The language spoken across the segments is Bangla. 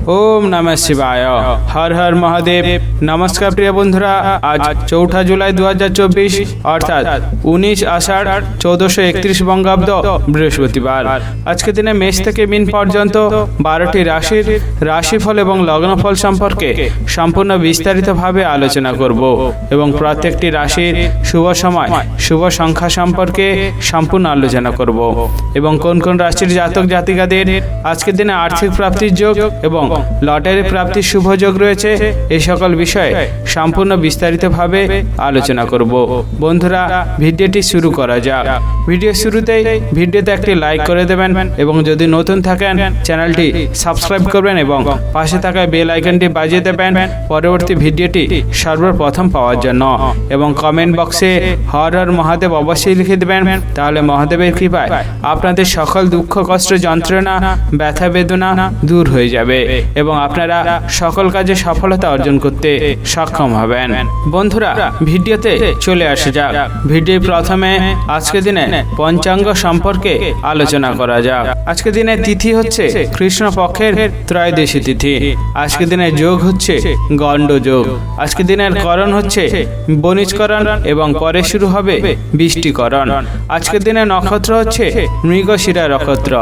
ओम नमः शिवाय। हर हर महादेव। नमस्कार प्रिय बंधुरा, आज 4 जुलाई 2024 अर्थात 19 आषाढ़ 1431 बंगाब्द बृहस्पतिवार। आज के दिने मेष থেকে মিন পর্যন্ত 12টি রাশির রাশিফল এবং লগ্নফল সম্পর্কে সম্পূর্ণ বিস্তারিতভাবে আলোচনা করব এবং প্রত্যেকটি রাশির শুভ সময় শুভ সংখ্যা সম্পর্কে সম্পূর্ণ আলোচনা করব এবং কোন কোন রাশির জাতক জাতিকাদের আজকের দিনে আর্থিক প্রাপ্তির যোগ এবং লটারি প্রাপ্তির শুভ যোগ রয়েছে এই সকল বিষয়ে সম্পূর্ণ বিস্তারিতভাবে আলোচনা করব। বন্ধুরা, ভিডিওটি শুরু করা যাক। ভিডিও শুরুতেই ভিডিওতে একটি লাইক করে দেবেন এবং যদি নতুন থাকেন চ্যানেলটি সাবস্ক্রাইব করবেন এবং পাশে থাকা বেল আইকনটি বাজিয়ে দেবেন পরবর্তী ভিডিওটি সর্বপ্রথম পাওয়ার জন্য এবং কমেন্ট বক্সে হর হর মহাদেব অবশ্যই লিখে দেবেন, তাহলে মহাদেবের কৃপায় আপনাদের সকল দুঃখ কষ্ট যন্ত্রণা ব্যথা বেদনা দূর হয়ে যাবে এবং আপনারা সকল কাজে সফলতা অর্জন করতে সক্ষম হবেন। বন্ধুরা, ভিডিওতে চলে আসা যাক। ভিডিওর প্রথমে আজকে দিনে পঞ্চাঙ্গ সম্পর্কে আলোচনা করা যাক। আজকে দিনে তিথি হচ্ছে কৃষ্ণ পক্ষের ত্রয়োদশী তিথি। আজকে দিনে যোগ হচ্ছে গণ্ড যোগ। আজকে দিনের করণ হচ্ছে বণিজকরণ এবং পরে শুরু হবে বৃষ্টিকরণ। আজকের দিনে নক্ষত্র হচ্ছে মৃগশিরা নক্ষত্র।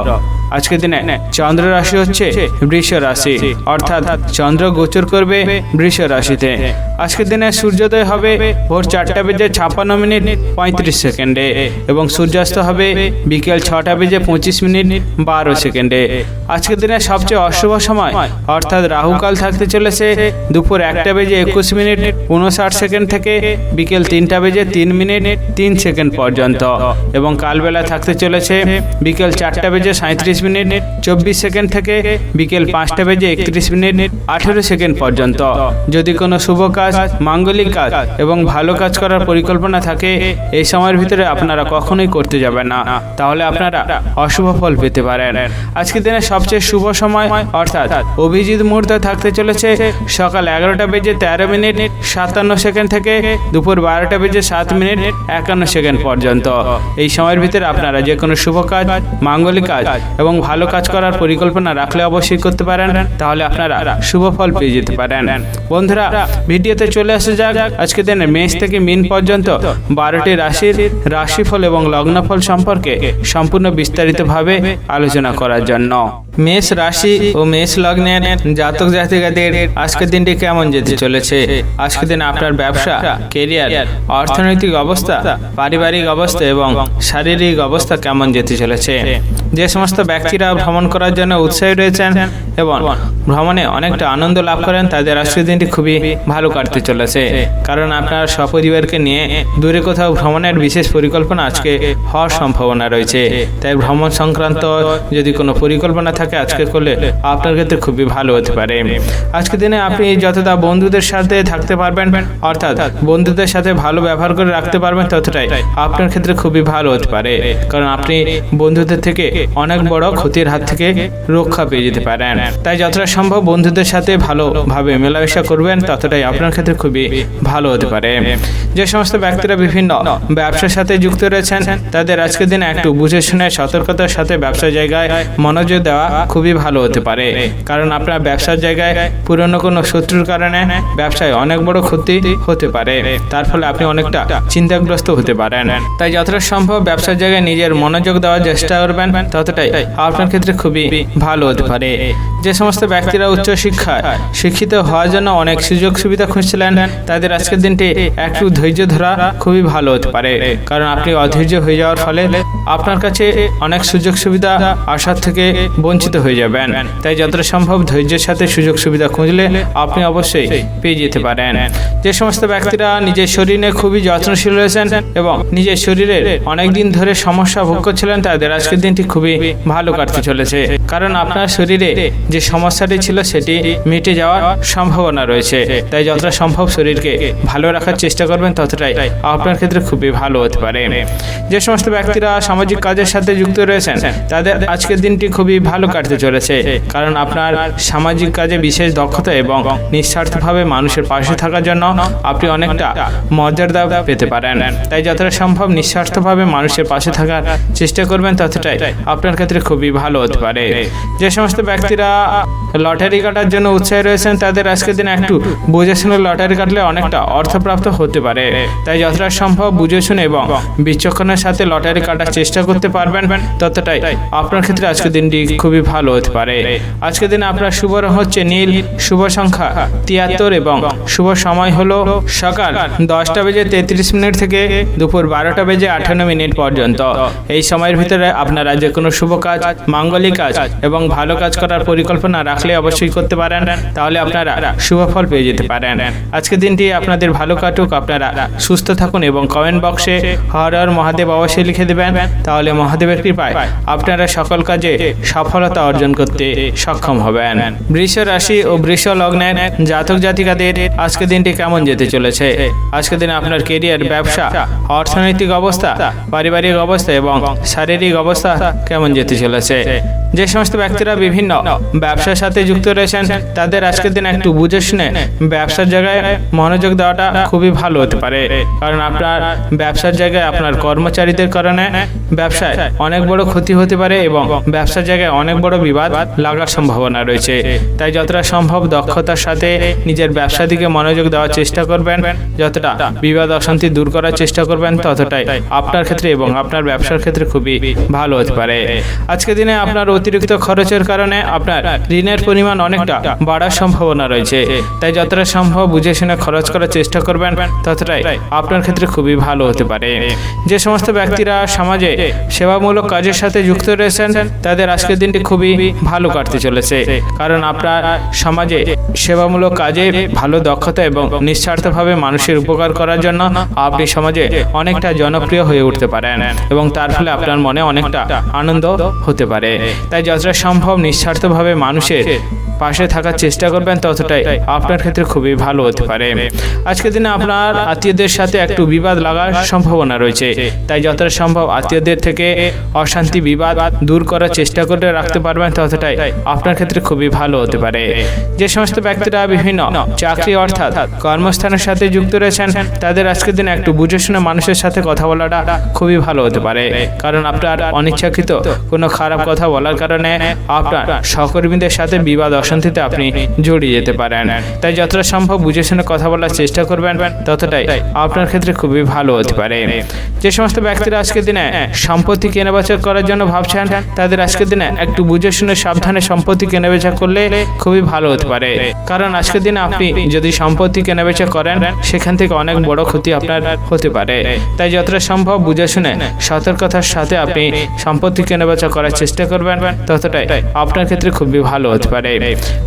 আজকের দিনে চন্দ্র রাশি হচ্ছে বৃষ রাশি, অর্থাৎ চন্দ্র গোচর করবে বৃষ রাশিতে। আজকের দিনে সূর্যোদয় হবে ভোর 4:56 এবং সূর্যাস্ত হবে বিকেল 6:25 আজকের দিনে সবচেয়ে অশুভ সময় অর্থাৎ রাহুকাল থাকতে চলেছে দুপুর 1:21 থেকে বিকেল 3:03 পর্যন্ত এবং কালবেলা থাকতে চলেছে বিকেল 4:37 থেকে বিকেল 5:31 পর্যন্ত। যদি কোনো শুভ কাজ, মাঙ্গলিক কাজ এবং ভালো কাজ করার পরিকল্পনা থাকে এই সময়ের ভিতরে আপনারা কখনোই করতে যাবেন না, তাহলে আপনারা অশুভ ফল পেতে পারেন। আজকের দিনে সবচেয়ে শুভ সময় অর্থাৎ অভিজিৎ মুহূর্ত থাকতে চলেছে সকাল 11:53 থেকে দুপুর 12:07 পর্যন্ত। এই সময়ের ভিতরে আপনারা যে কোনো শুভ কাজ, মাঙ্গলিক কাজ এবং ভালো কাজ করার পরিকল্পনা রাখলে অবশ্যই করতে পারেন, তাহলে আপনারা শুভ ফল পেয়ে যেতে পারেন। বন্ধুরা, ভিডিওতে চলে আসা যাক আজকে দিনে মেষ থেকে মিন পর্যন্ত 12টি রাশির রাশিফল এবং লগ্নফল সম্পর্কে সম্পূর্ণ বিস্তারিতভাবে আলোচনা করার জন্য। মেষ রাশি ও মেষ লগ্নের জাতক জাতিকাদের আজকের দিনটি কেমন যেতে চলেছে? আজকের দিনে আপনার ব্যবসা, কেরিয়ার, অর্থনৈতিক অবস্থা, পারিবারিক অবস্থা এবং শারীরিক অবস্থা কেমন যেতে চলেছে? যে সমস্ত ব্যক্তিরা ভ্রমণ করার জন্য উৎসাহী রয়েছেন এবং ভ্রমণে অনেকটা আনন্দ লাভ করেন, তাদের আজকের দিনটি খুবই ভালো কাটতে চলেছে, কারণ আপনার সপরিবারকে নিয়ে দূরে কোথাও ভ্রমণের বিশেষ পরিকল্পনা আজকে হওয়ার সম্ভাবনা রয়েছে। তাই ভ্রমণ সংক্রান্ত যদি কোনো পরিকল্পনা থাকে আজকে করলে আপনার ক্ষেত্রে খুবই ভালো হতে পারে। আজকের দিনে আপনি যতটা বন্ধুদের সাথে থাকতে পারবেন অর্থাৎ বন্ধুদের সাথে ভালো ব্যবহার করে রাখতে পারবেন ততটাই আপনার ক্ষেত্রে খুবই ভালো হতে পারে, কারণ আপনি বন্ধুদের থেকে অনেক বড় ক্ষতির হাত থেকে রক্ষা পেয়ে যেতে পারেন। তাই যতটা সম্ভব বন্ধুদের সাথে ভালোভাবে মেলামেশা করবেন ততটাই আপনার ক্ষেত্রে খুবই ভালো হতে পারে। যে সমস্ত ব্যক্তিরা বিভিন্ন ব্যবসার সাথে যুক্ত রয়েছেন তাদের আজকের দিনে একটু বুঝে শুনে সতর্কতার সাথে ব্যবসা জায়গায় মনোযোগ দেওয়া খুবই ভালো হতে পারে, কারণ আপনার ব্যবসার জায়গায় পুরনো কোনো শত্রুর কারণে ব্যবসায় অনেক বড় ক্ষতি হতে পারে, তার ফলে আপনি অনেকটা চিন্তাগ্রস্ত হতে পারেন। তাই যতটা সম্ভব ব্যবসার জায়গায় নিজের মনোযোগ দেওয়ার চেষ্টা করবেন ততটাই আপনার ক্ষেত্রে খুবই ভালো হতে পারে। যে সমস্ত ব্যক্তিরা উচ্চ শিক্ষায় শিক্ষিত হওয়ার জন্য অনেক সুযোগ সুবিধা খুঁজছিলেন তাদের আজকের দিনটি একটু ধৈর্য ধরা খুবই ভালো হতে পারে, কারণ আপনি অধৈর্য হয়ে যাওয়ার ফলে আপনার কাছে অনেক সুযোগ সুবিধা আসার থেকে বঞ্চিত হয়ে যাবেন। তাই যতটা সম্ভব ধৈর্যের সাথে সুযোগ সুবিধা খুঁজলে আপনি অবশ্যই পেয়ে যেতে পারেন। যে সমস্ত ব্যক্তিরা নিজের শরীর নিয়ে খুবই যত্নশীল রয়েছেন এবং নিজের শরীরের অনেকদিন ধরে সমস্যা ভোগ করছিলেন তাদের আজকের দিনটি খুবই ভালো কাটতে চলেছে, কারণ আপনার শরীরে যে সমস্যাটি ছিল সেটি মিটে যাওয়ার সম্ভাবনা রয়েছে। তাই যতটা সম্ভব শরীরকে ভালো রাখার চেষ্টা করবেন ততটাই আপনার ক্ষেত্রে খুবই ভালো হতে পারে। যে সমস্ত ব্যক্তিরা সামাজিক কাজের সাথে যুক্ত রয়েছেন তাদের আজকের দিনটি খুবই ভালো কাটতে চলেছে, কারণ আপনার সামাজিক কাজে বিশেষ দক্ষতা এবং নিঃস্বার্থভাবে মানুষের পাশে থাকার জন্য আপনি অনেকটা মর্যাদা পেতে পারেন। তাই যতটা সম্ভব নিঃস্বার্থভাবে মানুষের পাশে থাকার চেষ্টা করবেন, ততটাই আপনার ক্ষেত্রে খুবই ভালো হতে পারে। যে সমস্ত ব্যক্তিরা লটারি কাটার জন্য উৎসাহী রয়েছেন, তাদের আজকের দিনে একটু বুঝে শুনে লটারি কাটলে অনেকটা অর্থপ্রাপ্ত হতে পারে। তাই যতটা সম্ভব বুঝে শুনে এবং বিচক্ষণের সাথে লটারি কাটার চেষ্টা করতে পারবেন, ততটাই আপনার ক্ষেত্রে আজকের দিনটি খুবই ভালো হতে পারে। আজকের দিনে আপনার শুভ রং হচ্ছে নীল, শুভ সংখ্যা 73 এবং শুভ সময় হলো সকাল 10:33 থেকে দুপুর 12:58 পর্যন্ত। এই সময়ের ভিতরে আপনারা যে কোনো শুভ কাজ, মাঙ্গলিক কাজ এবং ভালো কাজ করার পরিকল্পনা রাখলে অবশ্যই করতে পারেন, তাহলে আপনারা শুভ ফল পেয়ে যেতে পারেন। আজকের দিনটি আপনাদের ভালো কাটুক, আপনারা সুস্থ থাকুন এবং কমেন্ট বক্সে হর হর মহাদেব অবশ্যই লিখে দেবেন, তাহলে মহাদেবের কৃপায় আপনারা সকল কাজে সফলতা অর্জন করতে সক্ষম হবেন। বৃষ রাশি ও বৃষ লগ্নের জাতক জাতিকাদের আজকের দিনটি কেমন যেতে চলেছে? আজকের দিনে আপনার কেরিয়ার, ব্যবসা, অর্থনৈতিক অবস্থা, পারিবারিক অবস্থা এবং শারীরিক অবস্থা কেমন যেতে চলেছে? যে সমস্ত ব্যক্তিরা বিভিন্ন ব্যবসার সাথে যুক্ত রয়েছেন, তাদের আজকের দিন একটু বুঝে শুনে ব্যবসার জায়গায় মনোযোগ দেওয়াটা খুবই ভালো হতে পারে, কারণ আপনার ব্যবসার জায়গায় আপনার কর্মচারীদের কারণে ব্যবসায় অনেক বড় ক্ষতি হতে পারে এবং ব্যবসার জায়গায় অনেক বড় বিবাদ লাগার সম্ভাবনা রয়েছে। তাই যতটা সম্ভব দক্ষতার সাথে নিজের ব্যবসার দিকে মনোযোগ দেওয়ার চেষ্টা করবেন, যতটা বিবাদ অশান্তি দূর করার চেষ্টা করবেন, ততটাই আপনার ক্ষেত্রে এবং আপনার ব্যবসার ক্ষেত্রে খুবই ভালো হতে পারে। আজকের দিনে আপনার অতিরিক্ত খরচের কারণে আপনার ঋণের পরিমাণ অনেকটা বাড়ার সম্ভাবনা রয়েছে। তাই যতটা সম্ভব বুঝে শুনে খরচ করার চেষ্টা করবেন, ততটাই আপনার ক্ষেত্রে খুবই ভালো হতে পারে। যে সমস্ত ব্যক্তিরা সমাজে সেবামূলক কাজের সাথে যুক্ত রয়েছেন, তাদের আজকের দিনটি খুবই ভালো কাটতে চলেছে, কারণ আপনার সমাজে সেবামূলক কাজে ভালো দক্ষতা এবং নিঃস্বার্থভাবে মানুষের উপকার করার জন্য আপনি সমাজে অনেকটা জনপ্রিয় হয়ে উঠতে পারেন এবং তার ফলে আপনার মনে অনেকটা আনন্দ হতে পারে। তাই যতটা সম্ভব নিঃস্বার্থভাবে মানুষের পাশে থাকার চেষ্টা করবেন, ততটাই আপনার ক্ষেত্রে খুবই ভালো হতে পারে। আজকের দিনে আপনার আত্মীয়দের সাথে একটু বিবাদ লাগার সম্ভাবনা রয়েছে, তাই যতটা সম্ভব আত্মীয়দের থেকে অশান্তি, বিবাদ দূর করার চেষ্টা করে রাখতে পারবেন, ততটাই আপনার ক্ষেত্রে খুবই ভালো হতে পারে। যে সমস্ত ব্যক্তিরা বিভিন্ন চাকরি অর্থাৎ কর্মস্থানের সাথে যুক্ত রয়েছেন, তাদের আজকের দিনে একটু বুঝে শুনে মানুষের সাথে কথা বলাটা খুবই ভালো হতে পারে, কারণ আপনার অনিচ্ছাকৃত কোনো খারাপ কথা বলার কারণে আপনার সহকর্মীদের সাথে বিবাদ অশান্তিতে আপনি জড়িয়ে যেতে পারেন। তাই যতটা সম্ভব বুঝে শুনে কথা বলার চেষ্টা করবেন, ততটাই আপনার ক্ষেত্রে খুবই ভালো হতে পারে। যে সমস্ত ব্যক্তিরা আজকের দিনে সম্পত্তি কেনাবেচা করার জন্য ভাবছেন, তাদের আজকের দিনে একটু বুঝে শুনে সাবধানে সম্পত্তি কেনাবেচা করলে খুবই ভালো হতে পারে, কারণ আজকের দিনে আপনি যদি সম্পত্তি কেনাবেচা করেন, সেখান থেকে অনেক বড় ক্ষতি আপনার হতে পারে। তাই যতটা সম্ভব বুঝে শুনে সতর্কতার সাথে আপনি সম্পত্তি কেনাবেচা করার চেষ্টা করবেন, ততটাই আপনার ক্ষেত্রে খুবই ভালো হতে পারে।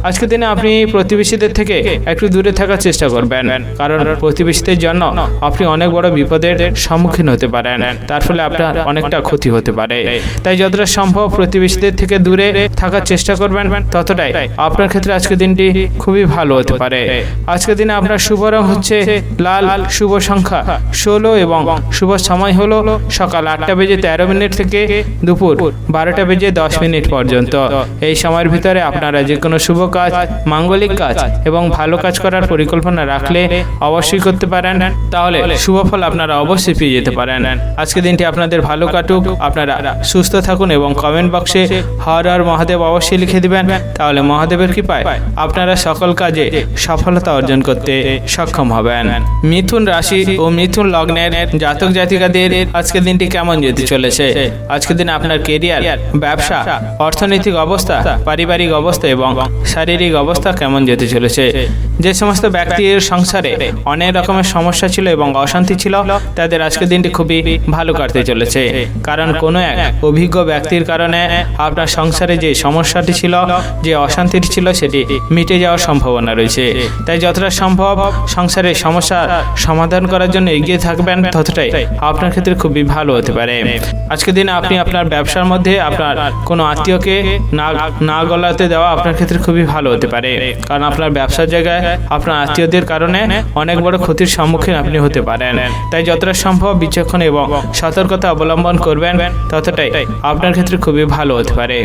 আজকের দিনে আপনি প্রতিবেশীদের থেকে একটু দূরে থাকার চেষ্টা করবেন, কারণ প্রতিবেশীদের জন্য আপনি অনেক বড় বিপদের সম্মুখীন হতে পারেন, তার ফলে আপনার অনেকটা ক্ষতি হতে পারে। তাই যতটা সম্ভব প্রতিবেশীদের থেকে দূরে থাকার চেষ্টা করবেন, ততটাই আপনার ক্ষেত্রে আজকের দিনটি খুবই ভালো হতে পারে। আজকের দিনে আপনার শুভ রং হচ্ছে লাল, শুভ সংখ্যা 16 এবং শুভ সময় হলো সকাল 8:13 থেকে দুপুর 12:10 পর্যন্ত। এই সময়ের ভিতরে আপনারা যে কোনো শুভ কাজ, মাঙ্গলিক কাজ এবং ভালো কাজ করার পরিকল্পনা রাখলে অবশ্যই করতে পারেন, তাহলে শুভ ফল আপনারা অবশ্যই পেয়ে যেতে পারেন। আজকের দিনটি আপনাদের ভালো কাটুক, আপনারা সুস্থ থাকুন এবং কমেন্ট বক্সে হর হর মহাদেব অবশ্যই লিখে দিবেন, তাহলে মহাদেবের কৃপায় আপনারা সকল কাজে সফলতা অর্জন করতে সক্ষম হবেন। মিথুন রাশি ও মিথুন লগ্নের জাতক জাতিকাদের আজকের দিনটি কেমন যেতে চলেছে? আজকের দিন আপনার কেরিয়ার, ব্যবসা, অর্থনৈতিক অবস্থা, পারিবারিক অবস্থা এবং শারীরিক অবস্থা কেমন যেতে চলেছে? যে সমস্ত ব্যক্তির সংসারে অনেক রকমের সমস্যা ছিল এবং অশান্তি ছিল, তাদের আজকের দিনটি খুবই ভালো কাটতে চলেছে, কারণ কোনো এক অভিজ্ঞ ব্যক্তির কারণে আপনার সংসারে যে সমস্যাটি ছিল, যে অশান্তিটি ছিল, সেটি মিটে যাওয়ার সম্ভাবনা রয়েছে। তাই যতটা সম্ভব সংসারের সমস্যার সমাধান করার জন্য এগিয়ে থাকবেন, ততটাই আপনার ক্ষেত্রে খুবই ভালো হতে পারে। আজকের দিনে আপনি আপনার ব্যবসার মধ্যে আপনার কোনো আত্মীয়কে না গলাতে দেওয়া আপনার ক্ষেত্রে ক্ষেত্রে খুবই ভালো হতে পারে, কারণ আপনার ব্যবসার জায়গায় আপনার আত্মীয়দের কারণে অনেক বড় ক্ষতির সম্মুখীন আপনি হতে পারেন। তাই যতটা সম্ভব বিচক্ষণ এবং সতর্কতা অবলম্বন করবেন ততটাই আপনার ক্ষেত্রে খুবই ভালো হতে পারে।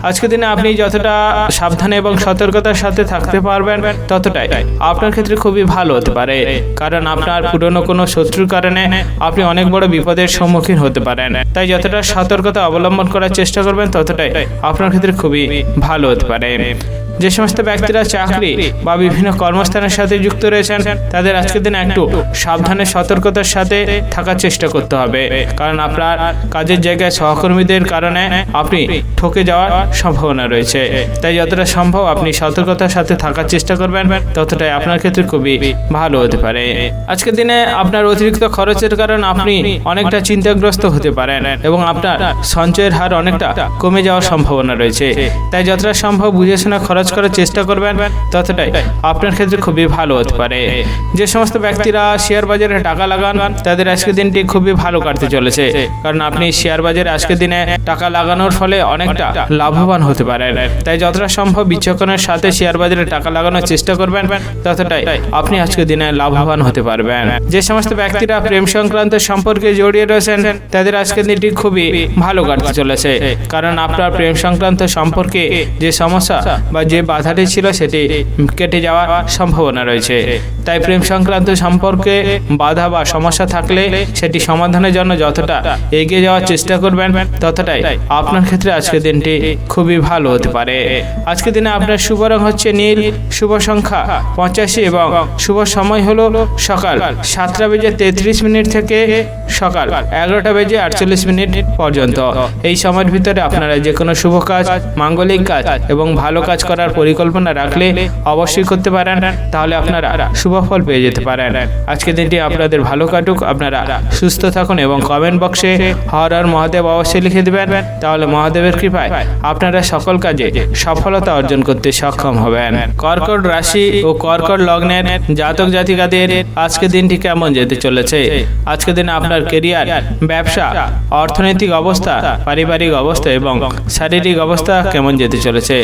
আজকের দিনে আপনি যতটা সাবধানে এবং সতর্কতার সাথে থাকতে পারবেন ততটাই আপনার ক্ষেত্রে খুবই ভালো হতে পারে, কারণ আপনার পুরনো কোনো শত্রুর কারণে আপনি অনেক বড় বিপদের সম্মুখীন হতে পারেন। তাই যতটা সতর্কতা অবলম্বন করার চেষ্টা করবেন ততটাই আপনার ক্ষেত্রে খুবই ভালো হতে পারে। যে সমস্ত ব্যক্তিরা চাকরি বা বিভিন্ন কর্মস্থানের সাথে যুক্ত রয়েছেন তাদের আজকের দিনে একটু সাবধানে সতর্কতার সাথে থাকার চেষ্টা করতে হবে, কারণ আপনার কাজের জায়গায় সহকর্মীদের কারণে আপনি ঠকে যাওয়ার সম্ভাবনা রয়েছে। তাই যতটা সম্ভব আপনি সতর্কতার সাথে থাকার চেষ্টা করবেন ততটাই আপনার ক্ষেত্রে খুবই ভালো হতে পারে। আজকের দিনে আপনার অতিরিক্ত খরচের কারণে আপনি অনেকটা চিন্তাগ্রস্ত হতে পারেন এবং আপনার সঞ্চয়ের হার অনেকটা কমে যাওয়ার সম্ভাবনা রয়েছে। তাই যতটা সম্ভব বুঝে শোনা খরচ করার চেষ্টা করবেন ততটাই আপনার ক্ষেত্রে খুবই ভালো হতে পারে। যে সমস্ত ব্যক্তিরা শেয়ার বাজারে টাকা লাগান তাদের আজকের দিনটি খুবই ভালো কাটতে চলেছে, কারণ আপনি শেয়ার বাজারে আজকের দিনে টাকা লাগানোর ফলে অনেকটা লাভবান হতে পারেন। তাই যতটা সম্ভব বিচক্ষণের সাথে শেয়ার বাজারে টাকা লাগানোর চেষ্টা করবেন ততটাই আপনি আজকের দিনে লাভবান হতে পারবেন। যে সমস্ত ব্যক্তিরা প্রেম সংক্রান্ত সম্পর্কে জড়িয়ে রয়েছেন তাদের আজকের দিনটি খুবই ভালো কাটতে চলেছে, কারণ আপনার প্রেম সংক্রান্ত সম্পর্কে যে সমস্যা বা যে বাধাটি ছিল সেটি কেটে যাওয়ার সম্ভাবনা রয়েছে। তাই প্রেম সংক্রান্ত সম্পর্কে বাধা বা সমস্যা থাকলে সেটি সমাধানের জন্য যতটা এগিয়ে যাওয়ার চেষ্টা করবেন ততটাই আপনার ক্ষেত্রে আজকের দিনটি খুবই ভালো হতে পারে। আজকের দিনে আপনার শুভ রং হচ্ছে নীল, শুভ সংখ্যা 85 এবং শুভ সময় হলো সকাল 7:33 থেকে সকাল 11:48 পর্যন্ত। এই সময়ের ভিতরে আপনারা যে কোনো শুভ কাজ, মাঙ্গলিক কাজ এবং ভালো কাজ করার পরিকল্পনা রাখলে অবশ্যই করতে পারেন, তাহলে আপনারা শুভ ফল পেয়ে যেতে পারেন। আজকের দিনটি আপনাদের ভালো কাটুক, আপনারা সুস্থ থাকুন এবং কমেন্ট বক্সে হর হর মহাদেব অবশ্যই লিখে দেবেন, তাহলে মহাদেবের কৃপায় আপনারা সকল কাজে সফলতা অর্জন করতে সক্ষম হবেন। কর্কট রাশি ও কর্কট লগ্নের জাতক জাতিকাদের আজকের দিনটি কেমন যেতে চলেছে? আজকের দিনে আপনার কেরিয়ার, ব্যবসা, অর্থনৈতিক অবস্থা, পারিবারিক অবস্থা এবং শারীরিক অবস্থা কেমন যেতে চলেছে?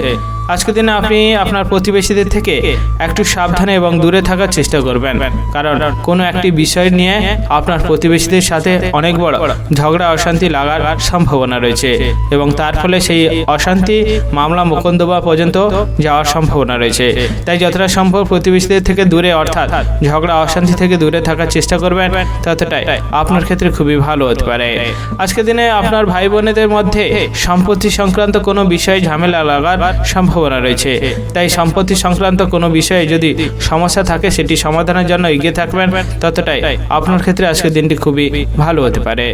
আজকের দিনে আপনি আপনার প্রতিবেশীদের থেকে একটু সাবধানে এবং দূরে থাকার চেষ্টা করবেন, কারণ কোনো একটি বিষয় নিয়ে আপনার প্রতিবেশীদের সাথে অনেক বড় ঝগড়া অশান্তি লাগার সম্ভাবনা রয়েছে এবং তার ফলে সেই অশান্তি মামলা মোকদ্দমা পর্যন্ত যাওয়ার সম্ভাবনা রয়েছে। তাই যতটা সম্ভব প্রতিবেশীদের থেকে দূরে, অর্থাৎ ঝগড়া অশান্তি থেকে দূরে থাকার চেষ্টা করবেন, ততটাই আপনার ক্ষেত্রে খুবই ভালো হতে পারে। আজকের দিনে আপনার ভাই বোনেদের মধ্যে সম্পত্তি সংক্রান্ত কোনো বিষয়ে ঝামেলা লাগার সম্ভাবনা রয়েছে। তাই সম্পত্তি সংক্রান্ত কোনো বিষয়ে যদি সমস্যা থাকে সেটি সমাধানের জন্য এগিয়ে থাকবেন, ততটাই আপনার ক্ষেত্রে আজকের দিনটি খুবই ভালো হতে পারে।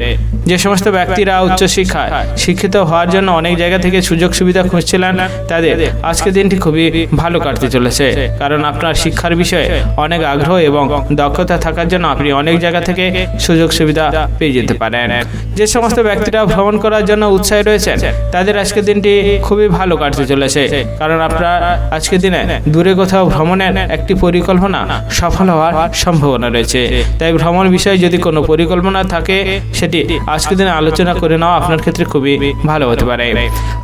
যে সমস্ত ব্যক্তিরা উচ্চশিক্ষায় শিক্ষিত হওয়ার জন্য অনেক জায়গা থেকে সুযোগ সুবিধা খুঁজছিলেন তাদের আজকের দিনটি খুবই ভালো কাটতে চলেছে, কারণ আপনার শিক্ষার বিষয়ে অনেক আগ্রহ এবং দক্ষতা থাকার জন্য আপনি অনেক জায়গা থেকে সুযোগ সুবিধা পেয়ে যেতে পারেন। যে সমস্ত ব্যক্তিরা ভ্রমণ করার জন্য উৎসাহী রয়েছেন তাদের আজকের দিনটি খুবই ভালো কাটতে চলেছে, কারণ আপনার আজকের দিনে দূরে কোথাও ভ্রমণের একটি পরিকল্পনা সফল হওয়ার সম্ভাবনা রয়েছে। তাই ভ্রমণ বিষয়ে যদি কোনো পরিকল্পনা থাকে সেটি আজকের দিনে আলোচনা করে নেওয়া আপনার ক্ষেত্রে খুবই ভালো হতে পারে।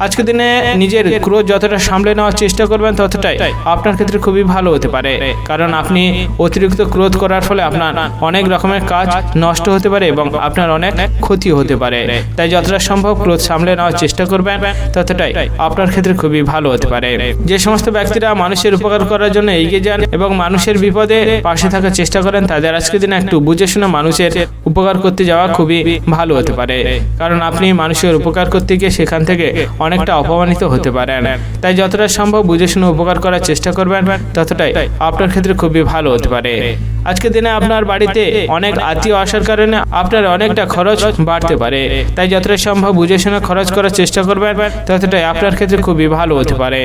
আজকের দিনে নিজের ক্রোধ যতটা সামলে নেওয়ার চেষ্টা করবেন ততটাই আপনার ক্ষেত্রে খুবই ভালো হতে পারে, কারণ আপনি অতিরিক্ত ক্রোধ করার ফলে আপনার অনেক রকমের কাজ নষ্ট হতে পারে এবং আপনার অনেক ক্ষতি হতে পারে। তাই যতটা সম্ভব ক্রোধ সামলে নেওয়ার চেষ্টা করবেন ততটাই আপনার ক্ষেত্রে খুবই ভালো হতে পারে। যে সমস্ত ব্যক্তিরা মানুষের উপকার করার জন্য এগিয়ে যান এবং মানুষের বিপদে পাশে থাকার চেষ্টা করেন তাদের আজকের দিনে একটু বুঝে শুনে মানুষের উপকার করতে যাওয়া খুবই ভালো হতে পারে, কারণ আপনি মানুষের উপকার করতে গিয়ে সেখান থেকে অনেকটা অপমানিত হতে পারেন। তাই যতটা সম্ভব বুঝে শুনে উপকার করার চেষ্টা করবেন ততটাই আপনার ক্ষেত্রে খুবই ভালো হতে পারে। আজকের দিনে আপনার বাড়িতে অনেক আত্মীয় আসার কারণে আপনার অনেকটা খরচ বাড়তে পারে, তাই যতটা সম্ভব বুঝে শুনে খরচ করার চেষ্টা করবেন ততটাই আপনার ক্ষেত্রে খুবই ভালো হতে পারে।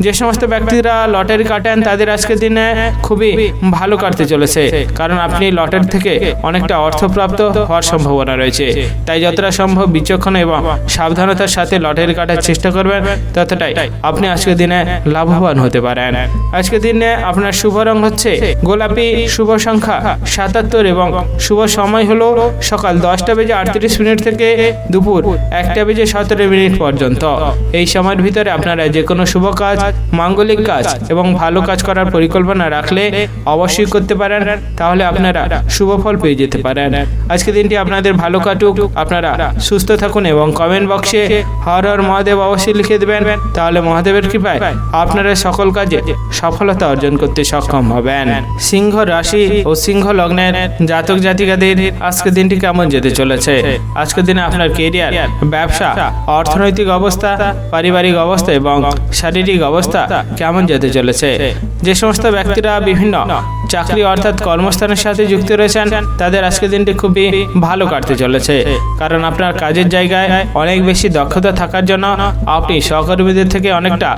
যে সমস্ত ব্যক্তিরা লটারি কাটেন তাদের আজকের দিনে খুবই ভালো কাটতে চলেছে, কারণ আপনি লটারি থেকে অনেকটা অর্থ প্রাপ্ত হওয়ার সম্ভাবনা রয়েছে। তাই যতটা সম্ভব বিচক্ষণ এবং সাবধানতার সাথে লটারি কাটার চেষ্টা করবেন ততটাই আপনি আজকের দিনে লাভবান হতে পারেন। আজকের দিনে আপনার শুভ রং হচ্ছে গোলাপি, শুভ সংখ্যা 77 এবং শুভ সময় হলো সকাল 10:38 থেকে দুপুর 1:17 পর্যন্ত। এই সময়ের ভিতরে আপনারা যে কোনো শুভ কাজ, মাঙ্গলিক কাজ এবং ভালো কাজ করার পরিকল্পনা রাখলে অবশ্যই করতে পারেন, তাহলে আপনারা শুভ ফল পেয়ে যেতে পারেন। আজকে দিনটি আপনাদের ভালো কাটুক, আপনারা সুস্থ থাকুন এবং কমেন্ট বক্সে হর হর মহাদেব অবশ্যই লিখে দেবেন, তাহলে মহাদেবের কৃপায় আপনারা সকল কাজে সফলতা অর্জন করতে সক্ষম হবেন। সিংহ রাশি ও সিংহ লগ্নের জাতক জাতিকাদের আজকে দিনটি কেমন যেতে চলেছে? আজকের দিনে আপনার কেরিয়ার, ব্যবসা, অর্থনৈতিক অবস্থা, পারিবারিক অবস্থা এবং শারীরিক অবস্থা কেমন যেতে চলেছে? যে সমস্ত ব্যক্তিরা বিভিন্ন চাকরি অর্থাৎ কর্মস্থানের সাথে যুক্ত রয়েছেন তাদের আজকের দিনটি খুবই ভালো কাটতে চলেছে, কারণ আপনার কাজের জায়গায় অনেক বেশি দক্ষতা থাকার জন্য আপনি সহকর্মীদের থেকে অনেকটা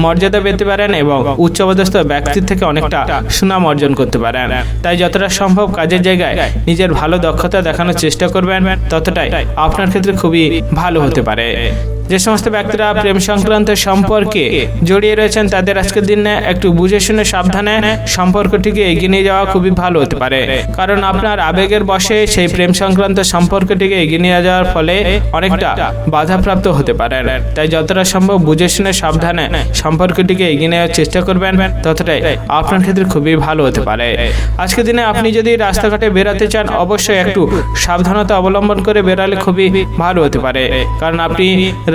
মর্যাদা পেতে পারেন এবং উচ্চপদস্থ ব্যক্তির থেকে অনেকটা সুনাম অর্জন করতে পারেন। তাই যতটা সম্ভব কাজের জায়গায় নিজের ভালো দক্ষতা দেখানোর চেষ্টা করবেন, ততটাই আপনার ক্ষেত্রে খুবই ভালো হতে পারে। যে সমস্ত ব্যক্তিরা প্রেম সংক্রান্ত সম্পর্কে জড়িয়ে রয়েছেন তাদের আজকের দিনে একটু বুঝে শুনে সাবধানে সম্পর্কটিকে এগিয়ে নিয়ে যাওয়া খুবই ভালো হতে পারে, কারণ আপনার আবেগের বশে সেই প্রেম সংক্রান্ত সম্পর্কটিকে এগিয়ে নিয়ে যাওয়ার ফলে অনেকটা বাধাপ্রাপ্ত হতে পারে। তাই যতটা সম্ভব বুঝে শুনে সাবধানে সম্পর্কটিকে এগিয়ে নেওয়ার চেষ্টা করবেন, ততটাই আপনার ক্ষেত্রে খুবই ভালো হতে পারে। আজকের দিনে আপনি যদি রাস্তাঘাটে বেরাতে চান অবশ্যই একটু সাবধানতা অবলম্বন করে বেরালে খুবই ভালো হতে পারে, কারণ আপনি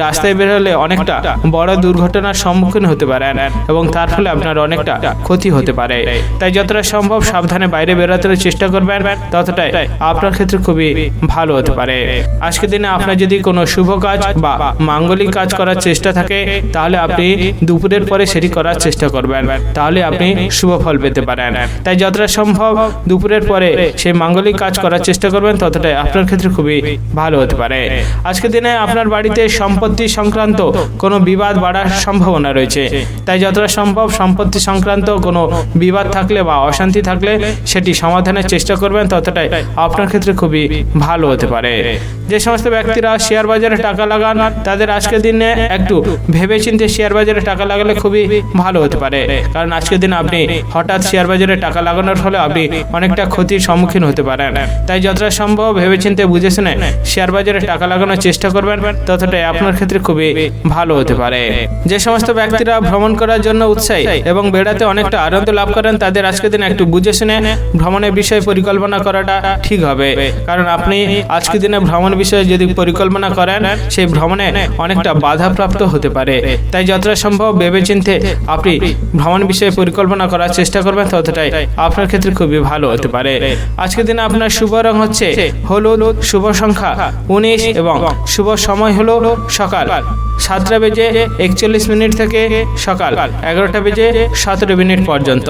রাস্তায় বেরোলে অনেকটা বড় দুর্ঘটনার সম্মুখীন হতে পারেন এবং তার ফলে আপনার অনেকটা ক্ষতি হতে পারে। তাই যতটা সম্ভব সাবধানে বাইরে বেরোতে চেষ্টা করবেন, ততটাই আপনার ক্ষেত্রে খুবই ভালো হতে পারে। আজকের দিনে আপনার যদি কোনো শুভ কাজ বা মাঙ্গলিক কাজ করার চেষ্টা থাকে তাহলে আপনি দুপুরের পরে সেটি করার চেষ্টা করবেন, তাহলে আপনি শুভ ফল পেতে পারেন। তাই যতটা সম্ভব দুপুরের পরে সেই মাঙ্গলিক কাজ করার চেষ্টা করবেন, ততটাই আপনার ক্ষেত্রে খুবই ভালো হতে পারে। আজকের দিনে আপনার বাড়িতে সম্পত্তি সংক্রান্ত কোনো বিবাদ বাড়ার সম্ভাবনা রয়েছে, তাই যতটা সম্ভব সম্পত্তি সংক্রান্ত কোনো বিবাদ থাকলে বা অশান্তি থাকলে সেটি সমাধানের চেষ্টা করবেন, ততটাই আপনার ক্ষেত্রে খুবই ভালো হতে পারে। যে সমস্ত ব্যক্তিরা শেয়ার বাজারে টাকা লাগান তাদের আজকের দিনে একটু ভেবেচিন্তে শেয়ার বাজারে টাকা লাগালে খুবই ভালো হতে পারে, কারণ আজকের দিন আপনি হঠাৎ শেয়ার বাজারে টাকা লাগানোর ফলে আপনি অনেকটা ক্ষতির সম্মুখীন হতে পারেন। তাই যতটা সম্ভব ভেবেচিন্তে বুঝে শুনে শেয়ার বাজারে টাকা লাগানোর চেষ্টা করবেন, ততটাই আপনার ক্ষেত্রে খুবই ভালো হতে পারে। যে সমস্ত ব্যক্তিরা ভ্রমণ করার জন্য উৎসাহী এবং বেড়াতে অনেকটা আনন্দ লাভ করেন তাদের আজকের দিন একটু বুঝে শুনে ভ্রমণের বিষয়ে পরিকল্পনা করাটা ঠিক হবে, কারণ আপনি আজকের দিনে ভ্রমণ বিষয়ে যদি পরিকল্পনা করেন সেই ভ্রমণে অনেকটা বাধাপ্রাপ্ত হতে পারে। তাই যতটা সম্ভব ভেবেচিন্তে আপনি ভ্রমণ বিষয়ে পরিকল্পনা করার চেষ্টা করবেন, ততটাই আপনার ক্ষেত্রে খুবই ভালো হতে পারে। আজকের দিনে আপনার শুভ রং হচ্ছে হলুদ, শুভ সংখ্যা 19 এবং শুভ সময় হলো সকাল 7:41 থেকে সকাল 11:17 পর্যন্ত।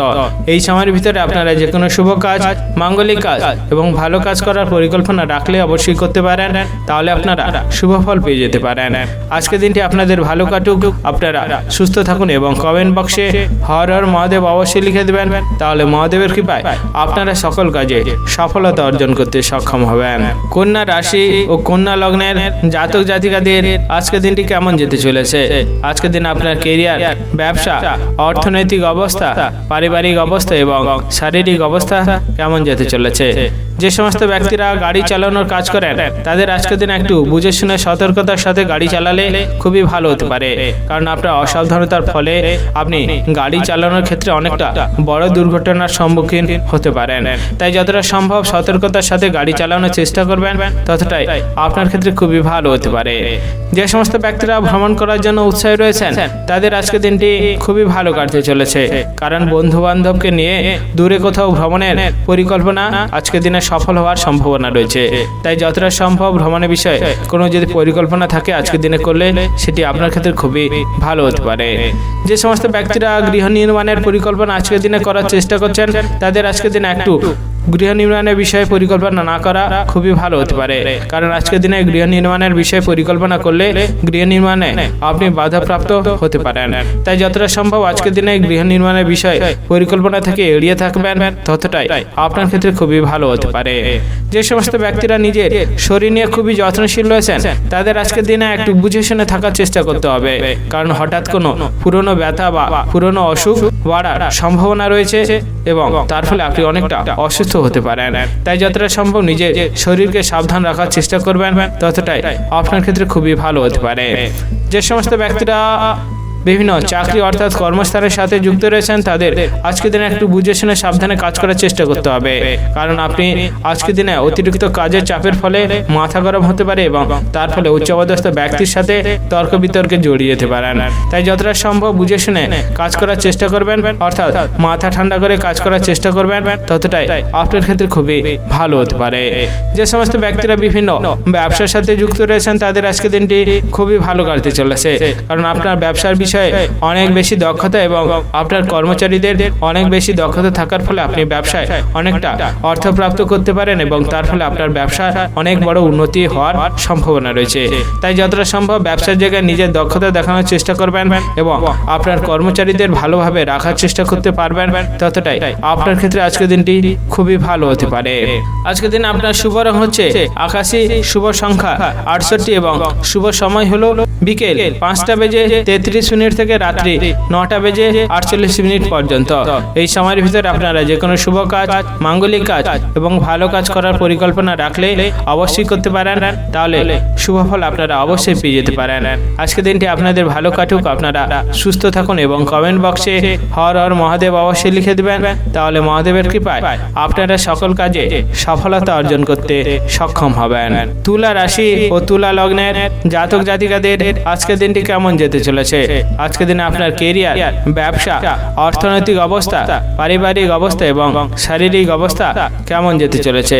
এই সময়ের ভিতরে আপনারা যে কোনো শুভ কাজ, মাঙ্গলিক কাজ এবং ভালো কাজ করার পরিকল্পনা রাখলে অবশ্যই করতে পারেন, তাহলে আপনারা শুভ ফল পেয়ে যেতে পারেন। আজকের দিনটি আপনাদের ভালো কাটুক, আপনারা সুস্থ থাকুন এবং কমেন্ট বক্সে হর হর মহাদেব অবশ্যই লিখে দেবেন, তাহলে মহাদেবের কৃপায় আপনারা সকল কাজে সফলতা অর্জন করতে সক্ষম হবেন। কন্যা রাশি ও কন্যা লগ্নের জাতক জাতিকাদের আজকের দিনটি কেমন যেতে চলেছে? আজকের দিন আপনার কেরিয়ার, ব্যবসা, অর্থনৈতিক অবস্থা, পারিবারিক অবস্থা এবং শারীরিক অবস্থা কেমন যেতে চলেছে? যে সমস্ত ব্যক্তিরা গাড়ি চালানোর কাজ করেন তাদের আজকের দিন একটু বুঝে শুনে সতর্কতার সাথে গাড়ি চালালে খুবই ভালো হতে পারে, কারণ আপনার অসাবধানতার ফলে আপনি গাড়ি চালানোর ক্ষেত্রে অনেকটা বড় দুর্ঘটনার সম্মুখীন হতে পারেন। তাই যতটা সম্ভব সতর্কতার সাথে গাড়ি চালানোর চেষ্টা করবেন, ততটাই আপনার ক্ষেত্রে খুবই ভালো হতে পারে। যে সমস্ত ব্যক্তিরা ভ্রমণ করার জন্য উৎসাহী রয়েছেন তাদের আজকের দিনটি খুবই ভালো কাটতে চলেছে, কারণ বন্ধু বান্ধবকে নিয়ে দূরে কোথাও ভ্রমণের পরিকল্পনা আজকের দিনে সফল হওয়ার সম্ভাবনা রয়েছে। তাই যতটা সম্ভব ভ্রমণের বিষয়ে কোনো যদি পরিকল্পনা থাকে আজকের দিনে করলে সেটি আপনার ক্ষেত্রে খুবই ভালো হতে পারে। যে সমস্ত ব্যক্তিরা গৃহ নির্মাণের পরিকল্পনা আজকের দিনে করার চেষ্টা করছেন তাদের আজকের দিনে একটু গৃহ নির্মাণের বিষয়ে পরিকল্পনা না করা খুবই ভালো হতে পারে, কারণ আজকের দিনে গৃহ নির্মাণের বিষয়ে পরিকল্পনা করলে গৃহ নির্মাণে আপনি বাধাপ্রাপ্ত হতে পারেন। তাই যতটা সম্ভব আজকের দিনে গৃহ নির্মাণের বিষয়ে পরিকল্পনা থেকে এড়িয়ে থাকবেন, ততটাই আপনার ক্ষেত্রে খুবই ভালো হতে পারে। যে সমস্ত ব্যক্তিরা নিজের শরীর নিয়ে খুবই যত্নশীল রয়েছেন তাদের আজকের দিনে একটু বুঝে শুনে থাকার চেষ্টা করতে হবে, কারণ হঠাৎ কোনো পুরনো ব্যথা বা পুরনো অসুখ বাড়ার সম্ভাবনা রয়েছে এবং তার ফলে আপনি অনেকটা অসুস্থ অসুস্থ হতে পারেন। তাই যতটা সম্ভব নিজের শরীরকে সাবধান রাখার চেষ্টা করবেন, ততটাই আপনার ক্ষেত্রে খুবই ভালো হতে পারে। যে সমস্ত ব্যক্তিরা বিভিন্ন চাকরি অর্থাৎ কর্মস্থানের সাথে যুক্ত রয়েছেন, তাদের আজকের দিনে একটু বুঝে শুনে সাবধানে কাজ করার চেষ্টা করতে হবে, কারণ আপনি আজকের দিনে অতিরিক্ত কাজের চাপের ফলে মাথা গরম হতে পারে এবং তার ফলে উচ্চপদস্থ ব্যক্তির সাথে তর্ক বিতর্কে জড়িয়ে যেতে পারেন। তাই যতটা সম্ভব বুঝে শুনে কাজ করার চেষ্টা করবেন, অর্থাৎ মাথা ঠান্ডা করে কাজ করার চেষ্টা করবেন, ততটাই আপনার ক্ষেত্রে খুবই ভালো হতে পারে। যে সমস্ত ব্যক্তিরা বিভিন্ন ব্যবসার সাথে যুক্ত রয়েছেন, তাদের আজকের দিনটি খুবই ভালো কাটতে চলেছে, কারণ আপনার ব্যবসার বিষয়ে অনেক বেশি দক্ষতা এবং আপনার কর্মচারীদের অনেক বেশি দক্ষতা থাকার ফলে আপনি ব্যবসায় অনেকটা অর্থ প্রাপ্ত করতে পারেন এবং তার ফলে আপনার ব্যবসা অনেক বড় উন্নতি হওয়ার সম্ভাবনা রয়েছে। তাই যতটা সম্ভব ব্যবসার জায়গায় নিজের দক্ষতা দেখানোর চেষ্টা করবেন এবং আপনার কর্মচারীদের ভালোভাবে রাখার চেষ্টা করতে পারবেন, ততটাই আপনার ক্ষেত্রে আজকের দিনটি খুবই ভালো হতে পারে। আজকের দিন আপনার শুভ রং হচ্ছে আকাশী, শুভ সংখ্যা 68 এবং শুভ সময় হলো বিকেল 5:33 থেকে রাত্রি 9:48 পর্যন্ত। এই সময়ের ভিতরে আপনারা যে কোনো শুভ কাজ, মাঙ্গলিক কাজ এবং ভালো কাজ করার পরিকল্পনা রাখলে অবশ্যই করতে পারেন, তাহলে শুভ ফল আপনারা অবশ্যই পেয়ে যেতে পারেন। আজকের দিনটি আপনাদের ভালো কাটুক, আপনারা সুস্থ থাকুন এবং কমেন্ট বক্সে হর হর মহাদেব অবশ্যই লিখে দেবেন, তাহলে মহাদেবের কৃপায় আপনারা সকল কাজে সফলতা অর্জন করতে সক্ষম হবেন। তুলা রাশি ও তুলা লগ্নের জাতক জাতিকাদের আজকের দিনটি কেমন যেতে চলেছে? আজকের দিনে আপনার কেরিয়ার, ব্যবসা, অর্থনৈতিক অবস্থা, পারিবারিক অবস্থা এবং শারীরিক অবস্থা কেমন যেতে চলেছে?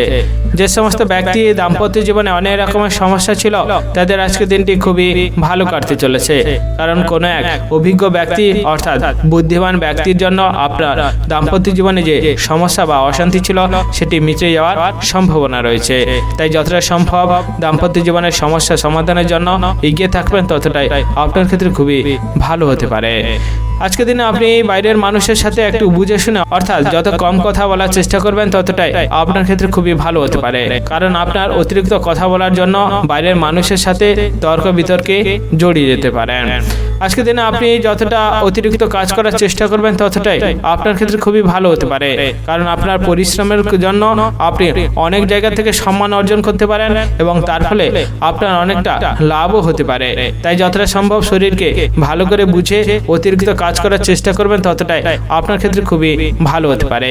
যে সমস্ত ব্যক্তি দাম্পত্য জীবনে অনেক রকমের সমস্যা ছিল, তাদের আজকের দিনটি খুবই ভালো কাটতে চলেছে, কারণ কোনো এক অভিজ্ঞ ব্যক্তি অর্থাৎ বুদ্ধিমান ব্যক্তির জন্য আপনার দাম্পত্য জীবনে যে সমস্যা বা অশান্তি ছিল সেটি মিটে যাওয়ার সম্ভাবনা রয়েছে। তাই যতটা সম্ভব দাম্পত্য জীবনের সমস্যা সমাধানের জন্য এগিয়ে থাকবেন, ততটাই আপনার ক্ষেত্রে খুবই ভালো হতে পারে। আজকের দিনে আপনি বাইরের মানুষের সাথে একটু বুঝে শুনে অর্থাৎ যত কম কথা বলার চেষ্টা করবেন, ততটাই আপনার ক্ষেত্রে খুবই ভালো হতে পারে, কারণ আপনার অতিরিক্ত কথা বলার জন্য বাইরের মানুষের সাথে তর্ক বিতর্কে জড়িয়ে যেতে পারেন। আজকের দিনে আপনি যতটা অতিরিক্ত কাজ করার চেষ্টা করবেন, ততটাই আপনার ক্ষেত্রে খুবই ভালো হতে পারে, কারণ আপনার পরিশ্রমের জন্য আপনি অনেক জায়গা থেকে সম্মান অর্জন করতে পারেন এবং তার ফলে আপনার অনেকটা লাভও হতে পারে। তাই যতটা সম্ভব শরীরকে ভালো করে বুঝে অতিরিক্ত কাজ করার চেষ্টা করবেন, ততটাই আপনার ক্ষেত্রে খুবই ভালো হতে পারে।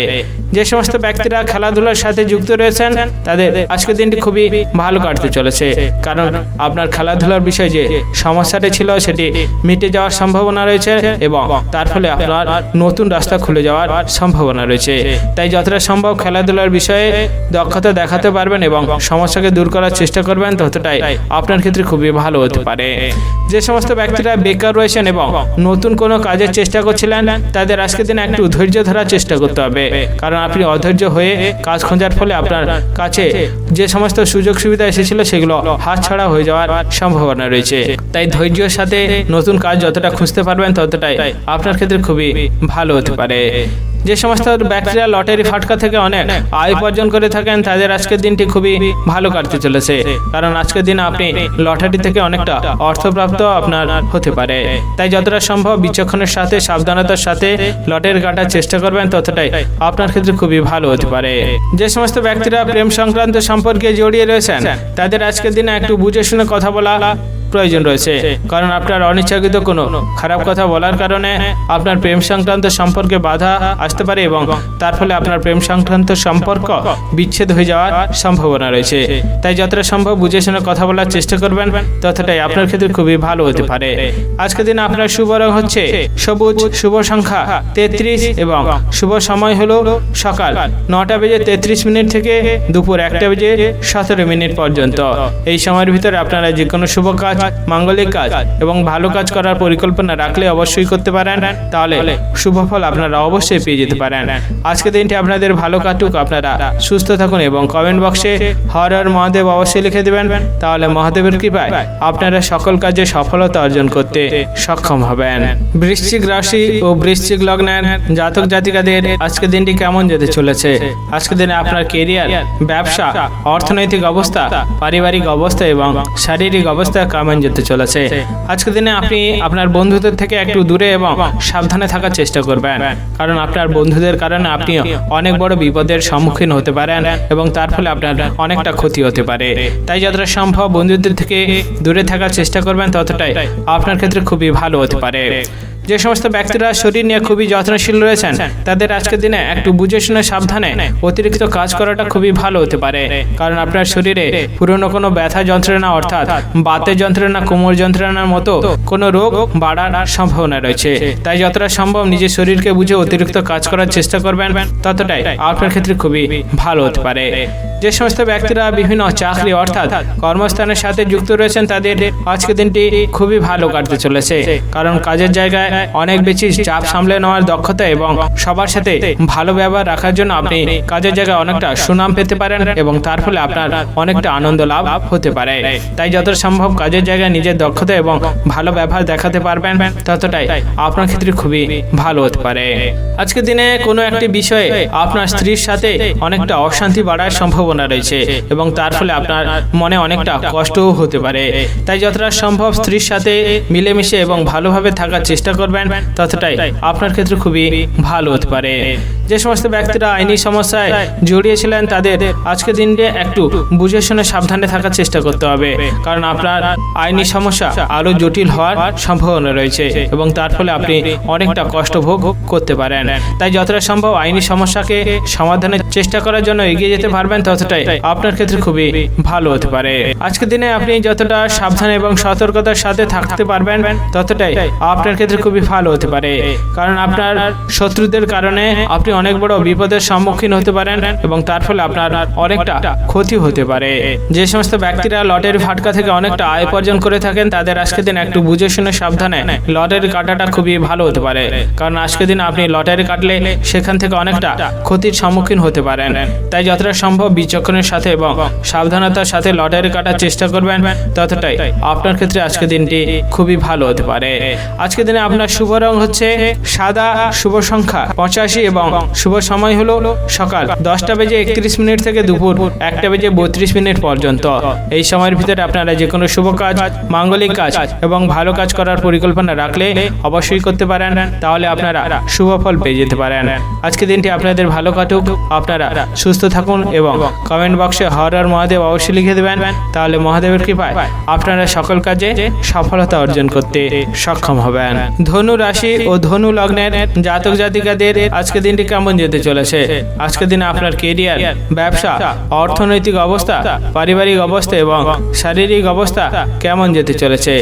যে সমস্ত ব্যক্তিরা খেলাধুলার সাথে যুক্ত রয়েছেন, তাদের আজকের দিনটি খুবই ভালো কাটতে চলেছে, কারণ আপনার খেলাধুলার বিষয়ে যে সমস্যাটা ছিল সেটি মিটে যাওয়ার সম্ভাবনা রয়েছে এবং তার ফলে আপনার নতুন রাস্তা খুলে যাওয়ার সম্ভাবনা রয়েছে। তাই যতটা সম্ভব খেলাধুলার বিষয়ে দক্ষতা দেখাতে পারবেন এবং সমস্যাকে দূর করার চেষ্টা করবেন, ততটাই আপনার ক্ষেত্রে খুবই ভালো হতে পারে। যে সমস্ত ব্যক্তিরা বেকার রয়েছেন এবং নতুন কোনো কাজের চেষ্টা করছিলেন, তাদের আজকের দিনে একটু ধৈর্য ধরার চেষ্টা করতে হবে, কারণ আপনি অধৈর্য হয়ে কাজ খোঁজার ফলে আপনার কাছে যে সমস্ত সুযোগ সুবিধা এসেছিল সেগুলো হাতছাড়া হয়ে যাওয়ার সম্ভাবনা রয়েছে। তাই ধৈর্যের সাথে নতুন কাজ যতটা খুঁজতে পারবেন, ততটাই আপনার ক্ষেত্রে খুবই ভালো হতে পারে। যে সমস্ত ব্যক্তিরা লটারি ফাটকা থেকে অনেক আয় উপার্জন করে থাকেন, তাদের আজকের দিনটি খুবই ভালো কাটতে চলেছে, কারণ আজকের দিন আপনি লটারি থেকে অনেকটা অর্থপ্রাপ্ত আপনার হতে পারে। তাই যতটা সম্ভব বিচক্ষণের সাথে সাবধানতার সাথে লটারি কাটার চেষ্টা করবেন, ততটাই আপনার ক্ষেত্রে খুবই ভালো হতে পারে। যে সমস্ত ব্যক্তিরা প্রেম সংক্রান্ত সম্পর্কে জড়িয়ে রয়েছেন, তাদের আজকের দিনে একটু বুঝে শুনে কথা বলা প্রয়োজন রয়েছে, কারণ আপনার অনিচ্ছাকৃত কোনো খারাপ কথা বলার কারণে আপনার প্রেম সংক্রান্ত সম্পর্কে বাধা আসতে পারে এবং তার ফলে আপনার প্রেম সংক্রান্ত সম্পর্ক বিচ্ছেদ হয়ে যাওয়ার সম্ভাবনা রয়েছে। তাই যতটা সম্ভব বুঝে শুনে কথা বলার চেষ্টা করবেন, ততটাই আপনার ক্ষেত্রে খুবই ভালো হতে পারে। আজকের দিন আপনার শুভ রং হচ্ছে সবুজ, শুভ সংখ্যা 33 এবং শুভ সময় হলো সকাল 9:33 থেকে দুপুর 1:17 পর্যন্ত। এই সময়ের ভিতরে আপনারা যে কোনো শুভ কাজ, মাঙ্গলিক কাজ এবং ভালো কাজ করার পরিকল্পনা রাখলে অবশ্যই করতে পারেন, তাহলে শুভ ফল আপনারা অবশ্যই পেয়ে যেতে পারেন। আজকের দিনটি আপনাদের ভালো কাটুক, আপনারা সুস্থ থাকুন এবং কমেন্ট বক্সে হর হর মহাদেব অবশ্যই লিখে দেবেন, তাহলে মহাদেবের কৃপায় আপনারা সকল কাজে সফলতা অর্জন করতে সক্ষম হবেন। বৃশ্চিক রাশি ও বৃশ্চিক লগ্নের জাতক জাতিকাদের আজকের দিনটি কেমন যেতে চলেছে? আজকের দিনে আপনার কেরিয়ার, ব্যবসা, অর্থনৈতিক অবস্থা, পারিবারিক অবস্থা এবং শারীরিক অবস্থা কেমন কেমন যেতে চলেছে। আজকের দিনে আপনি আপনার বন্ধুদের থেকে একটু দূরে এবং সাবধানে থাকার চেষ্টা করবেন, কারণ আপনার বন্ধুদের কারণে আপনি অনেক বড় বিপদের সম্মুখীন হতে পারেন এবং তার ফলে আপনার অনেকটা ক্ষতি হতে পারে। তাই যতটা সম্ভব বন্ধুদের থেকে দূরে থাকার চেষ্টা করবেন, ততটাই আপনার ক্ষেত্রে খুবই ভালো হতে পারে। যে সমস্ত ব্যক্তিরা শরীর নিয়ে খুবই যত্নশীল রয়েছেন, তাদের আজকের দিনে একটু বুঝে শুনে সাবধানে অতিরিক্ত কাজ করাটা খুবই ভালো হতে পারে, কারণ আপনার শরীরে পুরনো কোনো ব্যথা যন্ত্রণা অর্থাৎ বাতের যন্ত্রণা, কোমর যন্ত্রণার মতো কোনো রোগ বাড়ার সম্ভাবনা রয়েছে। তাই যতটা সম্ভব নিজের শরীরকে বুঝে অতিরিক্ত কাজ করার চেষ্টা করবেন, ততটাই আপনার ক্ষেত্রে খুবই ভালো হতে পারে। যে সমস্ত ব্যক্তিরা বিভিন্ন চাকরি অর্থাৎ কর্মস্থানের সাথে যুক্ত রয়েছেন, তাদের আজকের দিনটি খুবই ভালো কাটতে চলেছে, কারণ কাজের জায়গায় অনেক বেশি চাপ সামলে নেওয়ার দক্ষতা এবং সবার সাথে ভালো ব্যবহার রাখার জন্য আপনি কাজের জায়গায় অনেকটা সুনাম পেতে পারেন এবং তার ফলে আপনার অনেকটা আনন্দ লাভ হতে পারে। তাই যতটা সম্ভব কাজের জায়গায় নিজের দক্ষতা এবং ভালো ব্যবহার দেখাতে পারবেন, ততটাই আপনার ক্ষেত্রে খুবই ভালো হতে পারে। আজকের দিনে কোনো একটি বিষয়ে আপনার স্ত্রীর সাথে অনেকটা অশান্তি বাড়ার সম্ভাবনা রয়েছে এবং তার ফলে আপনার মনে অনেকটা কষ্টও হতে পারে। তাই যতটা সম্ভব স্ত্রীর সাথে মিলেমিশে এবং ভালোভাবে থাকার চেষ্টা করবেন, ততটাই আপনার ক্ষেত্রে খুবই ভালো হতে পারে। যে সমস্ত ব্যক্তিরা আইনি সমস্যায় জড়িয়েছিলেন, তাদের আজকের দিনটি একটু বুঝে শুনে সাবধানে থাকার চেষ্টা করতে হবে, কারণ আপনার আইনি সমস্যা আরো জটিল হওয়ার সম্ভাবনা রয়েছে এবং তার ফলে আপনি অনেকটা কষ্ট ভোগ করতে পারেন। তাই যতটা সম্ভব আইনি সমস্যাকে সমাধানের চেষ্টা করার জন্য এগিয়ে যেতে পারবেন, ততটাই আপনার ক্ষেত্রে খুবই ভালো হতে পারে। আজকের দিনে আপনি যতটা সাবধান এবং সতর্কতার সাথে থাকতে পারবেন, ততটাই আপনার ক্ষেত্রে খুবই ভালো হতে পারে, কারণ আপনার শত্রুদের কারণে আপনি অনেক বড় বিপদের সম্মুখীন হতে পারেন এবং তার ফলে আপনার অনেকটা ক্ষতি হতে পারে। যে সমস্ত ব্যক্তিরা লটারি ফাটকা থেকে অনেকটা আয় উপার্জন করে থাকেন, তাদের আজকের দিন একটু বুঝে শুনে সাবধানে লটারি কাটাটা খুবই ভালো হতে পারে, কারণ আজকের দিন আপনি লটারি কাটলে সেখান থেকে অনেকটা ক্ষতির সম্মুখীন হতে পারেন। তাই যতটা সম্ভব বিচক্ষণের সাথে এবং সাবধানতার সাথে লটারি কাটার চেষ্টা করবেন, ততটাই আপনার ক্ষেত্রে আজকের দিনটি খুবই ভালো হতে পারে। আজকের দিনে আপনার শুভ রং হচ্ছে সাদা, শুভ সংখ্যা 85 এবং শুভ সময় হলো সকাল 10:31 থেকে দুপুর 1:32 পর্যন্ত। এই সময়ের ভিতরে আপনারা যে কোনো শুভ কাজ, মাঙ্গলিক কাজ এবং ভালো কাজ করার পরিকল্পনা রাখলে অবশ্যই করতে পারেন, তাহলে আপনারা শুভ ফল পেয়ে যেতে পারেন। আজকের দিনটি আপনাদের ভালো কাটুক, আপনারা সুস্থ থাকুন এবং কমেন্ট বক্সে হর হর মহাদেব অবশ্যই লিখে দেবেন, তাহলে মহাদেবের কৃপায় আপনারা সকল কাজে সফলতা অর্জন করতে সক্ষম হবেন। ধনু রাশি ও ধনু লগ্নের জাতক জাতিকাদের আজকের দিনটি কেমন যেতে চলেছে। আজকের দিনে আপনার কেরিয়ার, ব্যবসা, অর্থনৈতিক অবস্থা, পারিবারিক অবস্থা এবং শারীরিক অবস্থা কেমন যেতে চলেছে।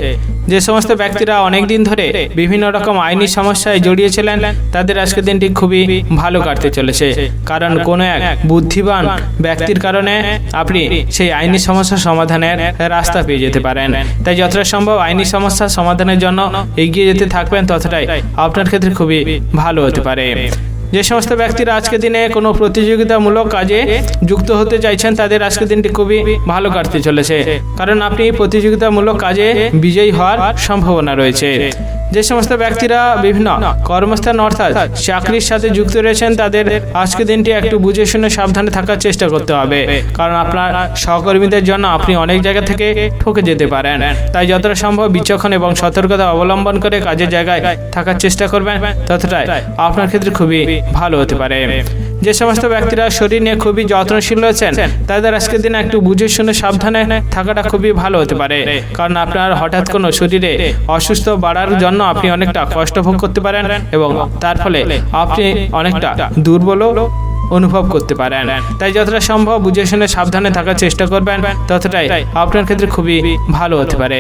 যে সমস্ত ব্যক্তিরা অনেক দিন ধরে বিভিন্ন রকম আইনি সমস্যায় জড়িয়েছিলেন, তাদের আজকের দিনটি খুবই ভালো কাটতে চলেছে, কারণ কোনো এক বুদ্ধিমান ব্যক্তির কারণে আপনি সেই আইনি সমস্যা সমাধানের রাস্তা পেয়ে যেতে পারেন। তাই যতটা সম্ভব আইনি সমস্যা সমাধানের জন্য এগিয়ে যেতে থাকবেন, ততটাই আপনার ক্ষেত্রে খুবই ভালো হতে পারে। যে সমস্ত ব্যক্তিরা আজকের দিনে কোনো প্রতিযোগিতামূলক কাজে যুক্ত হতে চাইছেন, তাদের আজকের দিনটি খুবই ভালো কাটতে চলেছে, কারণ আপনি প্রতিযোগিতামূলক কাজে বিজয়ী হওয়ার সম্ভাবনা রয়েছে। যে সমস্ত ব্যক্তিরা বিভিন্ন কর্মস্থান অর্থাৎ চাকরির সাথে যুক্ত রয়েছেন, তাদের আজকের দিনটি একটু বুঝে শুনে সাবধানে থাকার চেষ্টা করতে হবে, কারণ আপনার সহকর্মীদের জন্য আপনি অনেক জায়গা থেকে ঠকে যেতে পারেন। তাই যতটা সম্ভব বিচক্ষণ এবং সতর্কতা অবলম্বন করে কাজের জায়গায় থাকার চেষ্টা করবেন, ততটাই আপনার ক্ষেত্রে খুবই ভালো হতে পারে। যে সমস্ত ব্যক্তিরা শরীর নিয়ে খুবই যত্নশীল রয়েছেন, তাদের আজকের দিনে একটু বুঝে শুনে সাবধানে থাকাটা খুবই ভালো হতে পারে, কারণ আপনার হঠাৎ কোনো শরীরে অসুস্থ বাড়ার জন্য আপনি অনেকটা কষ্ট ভোগ করতে পারেন এবং তার ফলে আপনি অনেকটা দুর্বল অনুভব করতে পারেন। তাই যতটা সম্ভব বুঝে শুনে সাবধানে থাকার চেষ্টা করবেন, ততটাই আপনার ক্ষেত্রে খুবই ভালো হতে পারে।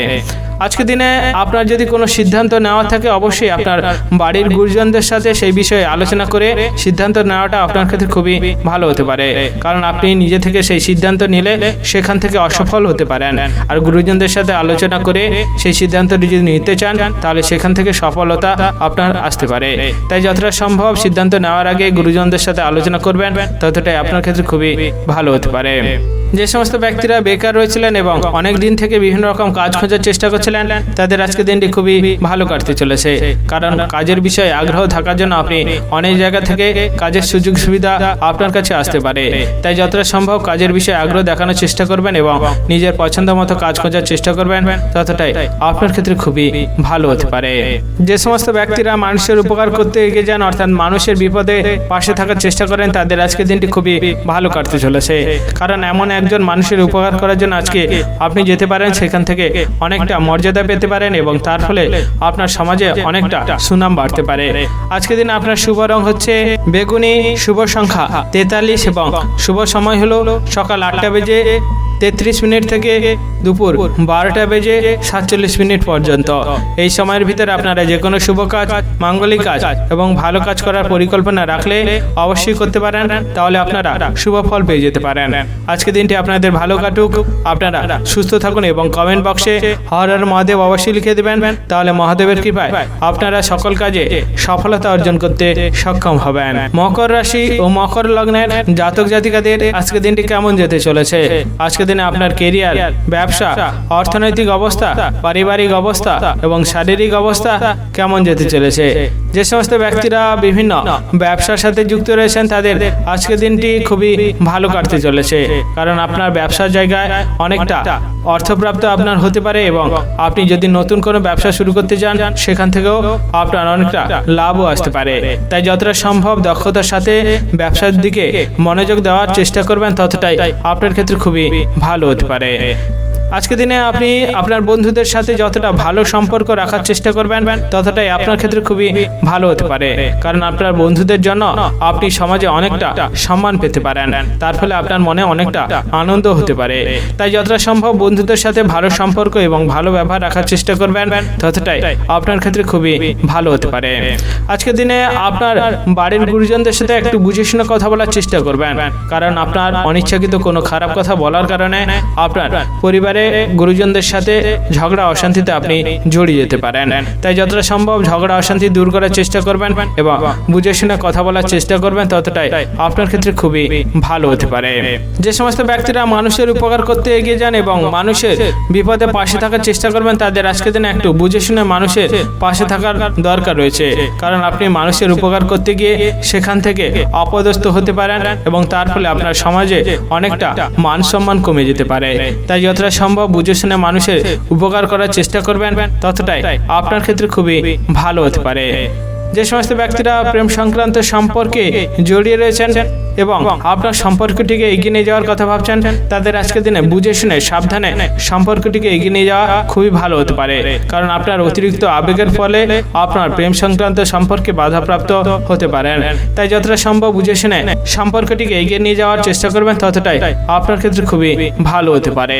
আজকের দিনে আপনার যদি কোনো সিদ্ধান্ত নেওয়া থাকে, অবশ্যই আপনার বাড়ির গুরুজনদের সাথে সেই বিষয়ে আলোচনা করে সিদ্ধান্ত নেওয়াটা আপনার ক্ষেত্রে খুবই ভালো হতে পারে, কারণ আপনি নিজে থেকে সেই সিদ্ধান্ত নিলে সেখান থেকে অসফল হতে পারেন। আর গুরুজনদের সাথে আলোচনা করে সেই সিদ্ধান্তটি যদি নিতে চান, তাহলে সেখান থেকে সফলতা আপনার আসতে পারে। তাই যতটা সম্ভব সিদ্ধান্ত নেওয়ার আগে গুরুজনদের সাথে আলোচনা করবেন করবেন ততটাই আপনার ক্ষেত্রে খুবই ভালো হতে পারে। যে সমস্ত ব্যক্তিরা বেকার রয়েছিলেন এবং অনেক দিন থেকে বিভিন্ন রকম কাজ খোঁজার চেষ্টা করছিলেন তাদের আজকের দিনটি খুবই ভালো কাটতে চলেছে, কারণ কাজের বিষয়ে আগ্রহ থাকার জন্য আপনি অনেক জায়গা থেকে কাজের সুযোগ সুবিধা আপনার কাছে আসতে পারে। তাই যতটা সম্ভব কাজের বিষয়ে আগ্রহ দেখানোর চেষ্টা করবেন এবং নিজের পছন্দ মতো কাজ খোঁজার চেষ্টা করবেন, ততটাই আপনার ক্ষেত্রে খুবই ভালো হতে পারে। যে সমস্ত ব্যক্তিরা মানুষের উপকার করতে এগিয়ে যান, অর্থাৎ মানুষের বিপদে পাশে থাকার চেষ্টা করেন, তাদের আজকের দিনটি খুবই ভালো কাটতে চলেছে, কারণ এমন একজন মানুষের উপকার করার জন্য আজকে আপনি যেতে পারেন, সেখান থেকে অনেকটা মর্যাদা পেতে পারেন এবং তার ফলে আপনার সমাজে অনেকটা সুনাম বাড়তে পারে। আজকের দিন আপনার শুভ রং হচ্ছে বেগুনি, শুভ সংখ্যা 43 এবং শুভ সময় হলো সকাল 8টা বেজে 33 মিনিট থেকে দুপুর 12টা বেজে 47 মিনিট পর্যন্ত। এই সময়ের ভিতরে আপনারা যে কোনো শুভ কাজ, মাঙ্গলিক কাজ এবং ভালো কাজ করার পরিকল্পনা রাখলে অবশ্যই করতে পারেন, তাহলে আপনারা শুভ ফল পেয়ে যেতে পারেন। আজকে দিনটি আপনাদের ভালো কাটুক, আপনারা সুস্থ থাকুন এবং কমেন্ট বক্সে হর হর মহাদেব অবশ্যই লিখে দেবেন, তাহলে মহাদেবের কৃপায় আপনারা সকল কাজে সফলতা অর্জন করতে সক্ষম হবেন। মকর রাশি ও মকর লগ্নের জাতক জাতিকাদের আজকে দিনটি কেমন যেতে চলেছে? আজকে দিনে আপনার কেরিয়ার, ব্যবসা, অর্থনৈতিক অবস্থা, পারিবারিক অবস্থা এবং শারীরিক অবস্থা কেমন যেতে চলেছে? যে সমস্ত ব্যক্তিরা বিভিন্ন ব্যবসার সাথে যুক্ত রয়েছেন তাদের আজকের দিনটি খুবই ভালো কাটতে চলেছে, কারণ আপনার ব্যবসার জায়গায় অনেকটা অর্থপ্রাপ্ত আপনার হতে পারে এবং আপনি যদি নতুন কোনো ব্যবসা শুরু করতে চান সেখান থেকেও আপনার অনেকটা লাভও আসতে পারে। তাই যতটা সম্ভব দক্ষতার সাথে ব্যবসার দিকে মনোযোগ দেওয়ার চেষ্টা করবেন, ততটাই আপনার ক্ষেত্রে খুবই ভালো হতে পারে। আজকে দিনে আপনি আপনার বন্ধুদের সাথে যতটা ভালো সম্পর্ক রাখার চেষ্টা করবেন ততটাই আপনার ক্ষেত্রে খুবই ভালো হতে পারে, কারণ আপনার বন্ধুদের জন্য আপনি সমাজে অনেকটা সম্মান পেতে পারেন, তার ফলে আপনার মনে অনেকটা আনন্দ হতে পারে। তাই যতটা সম্ভব বন্ধুদের সাথে ভালো সম্পর্ক এবং ভালো ব্যবহার রাখার চেষ্টা করবেন, ততটাই আপনার ক্ষেত্রে খুবই ভালো হতে পারে। আজকের দিনে আপনার বাড়ির গুরুজনদের সাথে একটু বুঝে শুনে কথা বলার চেষ্টা করবেন, কারণ আপনার অনিচ্ছাকৃত কোনো খারাপ কথা বলার কারণে আপনার পরিবারে গুরুজনদের সাথে ঝগড়া অশান্তিতে আপনি জড়িয়ে যেতে পারেন। তাই যতটা সম্ভব ঝগড়া অশান্তি দূর করার চেষ্টা করবেন এবং বুঝে শুনে কথা বলার চেষ্টা করবেন, ততটাই আপনার ক্ষেত্রে খুবই ভালো হতে পারে। যে সমস্ত ব্যক্তিরা মানুষের উপকার করতে এগিয়ে যান এবং মানুষের বিপদে পাশে থাকার চেষ্টা করবেন, তাদের আজকের দিনে একটু বুঝে শুনে মানুষের পাশে থাকার দরকার রয়েছে, কারণ আপনি মানুষের উপকার করতে গিয়ে সেখান থেকে অপদস্থ হতে পারেন এবং তার ফলে আপনার সমাজে অনেকটা মান সম্মান কমে যেতে পারে। তাই যতটা সম্ভব বুঝে শুনে মানুষের উপকার করার চেষ্টা করবেন, ততটাই আপনার ক্ষেত্রে খুবই ভালো হতে পারে। যে সমস্ত ব্যক্তিরা প্রেম সংক্রান্ত সম্পর্কে জড়িয়ে রয়েছেন এবং আপনার সম্পর্কটিকে এগিয়ে নিয়ে যাওয়ার কথা ভাবছেন, তাদের আজকের দিনে বুঝে শুনে সাবধানে সম্পর্কটিকে এগিয়ে নিয়ে যাওয়া খুবই ভালো হতে পারে, কারণ আপনার অতিরিক্ত আবেগের ফলে আপনার প্রেম সংক্রান্ত সম্পর্কে বাধাপ্রাপ্ত হতে পারেন। তাই যতটা সম্ভব বুঝে শুনে সম্পর্কটিকে এগিয়ে নিয়ে যাওয়ার চেষ্টা করবেন, ততটাই আপনার ক্ষেত্রে খুবই ভালো হতে পারে।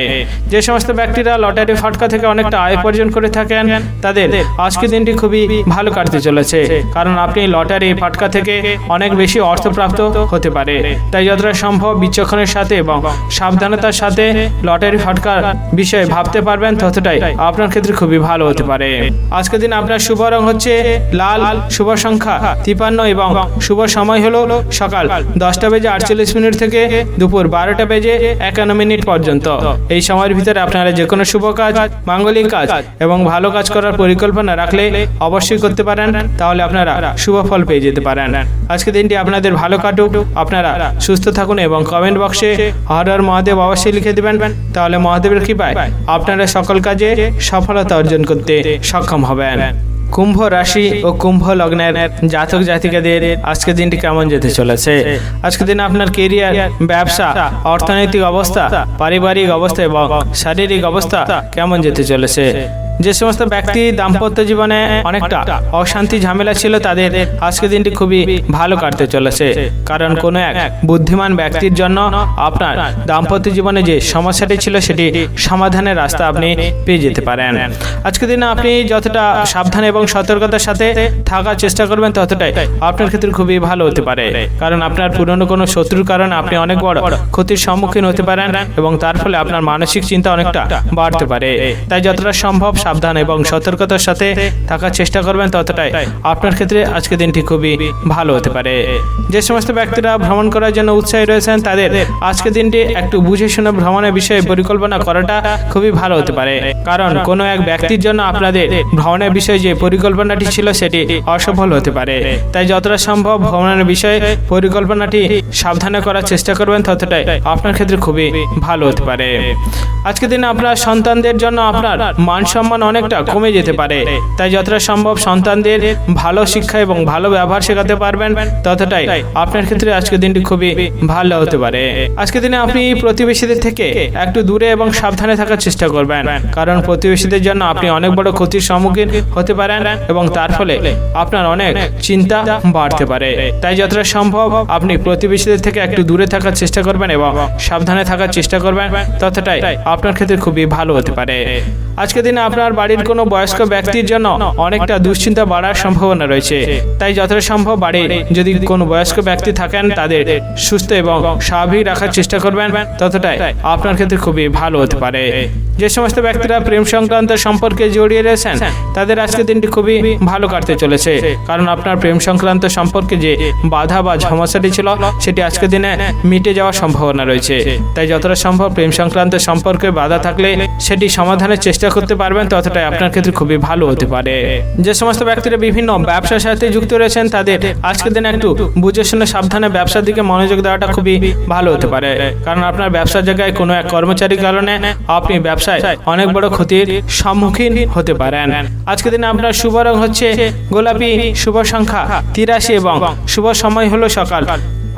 যে সমস্ত ব্যক্তিরা লটারি ফাটকা থেকে অনেকটা আয় উপার্জন করে থাকেন, তাদের আজকের দিনটি খুবই ভালো কাটতে চলেছে, কারণ আপনি লটারি ফাটকা থেকে অনেক বেশি অর্থপ্রাপ্ত হতে পারে। তাই যতটা সম্ভব বিচক্ষণের সাথে এবং সাবধানতার সাথে লটারি ফাটকার বিষয়ে ভাবতে পারবেন, ততটাই আপনার ক্ষেত্রে খুবই ভালো হতে পারে। আজকের দিন আপনার শুভ রং হচ্ছে লাল, শুভ সংখ্যা 53 এবং শুভ সময় হলো সকাল 10টা বেজে 48 মিনিট থেকে দুপুর 12টা বেজে 51 মিনিট পর্যন্ত। এই সময়ের ভিতরে আপনারা যে কোনো শুভ কাজ, মাঙ্গলিক কাজ এবং ভালো কাজ করার পরিকল্পনা রাখলে অবশ্যই করতে পারেন, তাহলে আপনারা শুভ ফল পেয়ে যেতে পারেন। আজকে দিনটি আপনাদের ভালো কাটুক, আপনারা সুস্থ থাকুন এবং কমেন্ট বক্সে হর হর মহাদেব অবশ্যই লিখে দেবেন, তাহলে মহাদেবের কৃপায় আপনারা সকল কাজে সফলতা অর্জন করতে সক্ষম হবেন। কুম্ভ রাশি ও কুম্ভ লগ্নের জাতক জাতিকাদের আজকের দিনটি কেমন যেতে চলেছে? আজকের দিনে আপনার কেরিয়ার, ব্যবসা, অর্থনৈতিক অবস্থা, পারিবারিক অবস্থা এবং শারীরিক অবস্থা কেমন যেতে চলেছে? যে সমস্ত ব্যক্তি দাম্পত্য জীবনে অনেকটা অশান্তি ঝামেলা ছিল, তাদের আজকের দিনটি খুবই ভালো কাটতে চলেছে, কারণ কোনো এক বুদ্ধিমান ব্যক্তির জন্য আপনার দাম্পত্য জীবনে যে সমস্যাটি ছিল সেটি সমাধানের রাস্তা আপনি পেয়ে যেতে পারেন। আজকের দিনে আপনি যতটা সাবধান এবং সতর্কতার সাথে থাকার চেষ্টা করবেন, ততটাই আপনার ক্ষেত্রে খুবই ভালো হতে পারে, কারণ আপনার পুরনো কোনো শত্রুর কারণে আপনি অনেক বড় ক্ষতির সম্মুখীন হতে পারেন এবং তার ফলে আপনার মানসিক চিন্তা অনেকটা বাড়তে পারে। তাই যতটা সম্ভব সাবধান এবং সতর্কতার সাথে থাকার চেষ্টা করবেন, ততটাই আপনার ক্ষেত্রে আজকের দিনটি খুবই ভালো হতে পারে। যে সমস্ত ব্যক্তিরা ভ্রমণ করার জন্য উৎসাহী রয়েছেন তাদের আজকের দিনটি একটু বুঝে শুনে ভ্রমণের বিষয়ে পরিকল্পনা করাটা খুবই ভালো হতে পারে, কারণ কোনো এক ব্যক্তির জন্য আপনাদের ভ্রমণের বিষয়ে যে পরিকল্পনাটি ছিল সেটি অসফল হতে পারে। তাই যতটা সম্ভব ভ্রমণের বিষয়ে পরিকল্পনাটি সাবধানে করার চেষ্টা করবেন, ততটাই আপনার ক্ষেত্রে খুবই ভালো হতে পারে। আজকের দিনে আপনার সন্তানদের জন্য আপনার মান সম্মান অনেকটা কমে যেতে পারে, তাই যতটা সম্ভব সন্তানদের ভালো শিক্ষা এবং ভালো ব্যবহার শেখাতে পারবেন, ততটাই আপনার ক্ষেত্রে আজকের দিনটি খুবই ভালো হতে পারে। আজকের দিনে আপনি প্রতিবেশীদের থেকে একটু দূরে এবং সাবধানে থাকার চেষ্টা করবেন, কারণ প্রতিবেশীদের জন্য আপনি অনেক বড় ক্ষতির সম্মুখীন হতে পারেন এবং তার ফলে আপনার অনেক চিন্তা বাড়তে পারে। তাই যতটা সম্ভব আপনি প্রতিবেশীদের থেকে একটু দূরে থাকার চেষ্টা করবেন এবং সাবধানে থাকার চেষ্টা করবেন, ততটাই আপনার ক্ষেত্রে খুবই ভালো হতে পারে। আজকের দিনে আপনার বাড়ির কোনো বয়স্ক ব্যক্তির জন্য অনেকটা দুশ্চিন্তা বাড়ার সম্ভাবনা রয়েছে, তাই যতটা সম্ভব বাড়ির যদি কোনো বয়স্ক ব্যক্তি থাকেন তাদের সুস্থ এবং স্বাভাবিক রাখার চেষ্টা করবেন, ততটাই আপনার ক্ষেত্রে খুবই ভালো হতে পারে। যে সমস্ত ব্যক্তিরা প্রেম সংক্রান্ত সম্পর্কে জড়িয়ে রয়েছেন তাদের আজকের দিনটি খুবই ভালো কাটতে চলেছে, কারণ আপনার প্রেম সংক্রান্ত সম্পর্কে যে বাধা বা সমস্যাটি ছিল সেটি আজকের দিনে মিটে যাওয়ার সম্ভাবনা রয়েছে। তাই যতটা সম্ভব প্রেম সংক্রান্ত সম্পর্কে বাধা থাকলে সেটি সমাধানের চেষ্টা করতে পারবেন, ততটাই আপনার ক্ষেত্রে খুবই ভালো হতে পারে। যে সমস্ত ব্যক্তিরা বিভিন্ন ব্যবসার সাথে যুক্ত রয়েছেন তাদের আজকের দিনে একটু বুঝে শুনে সাবধানে ব্যবসার দিকে মনোযোগ দেওয়াটা খুবই ভালো হতে পারে, কারণ আপনার ব্যবসার জায়গায় কোনো এক কর্মচারীর কারণে আপনি ব্যবসায় অনেক বড় ক্ষতির সম্মুখীন হতে পারেন। আজকের দিনে আপনার শুভ রং হচ্ছে গোলাপি, শুভ সংখ্যা 83 এবং শুভ সময় হলো সকাল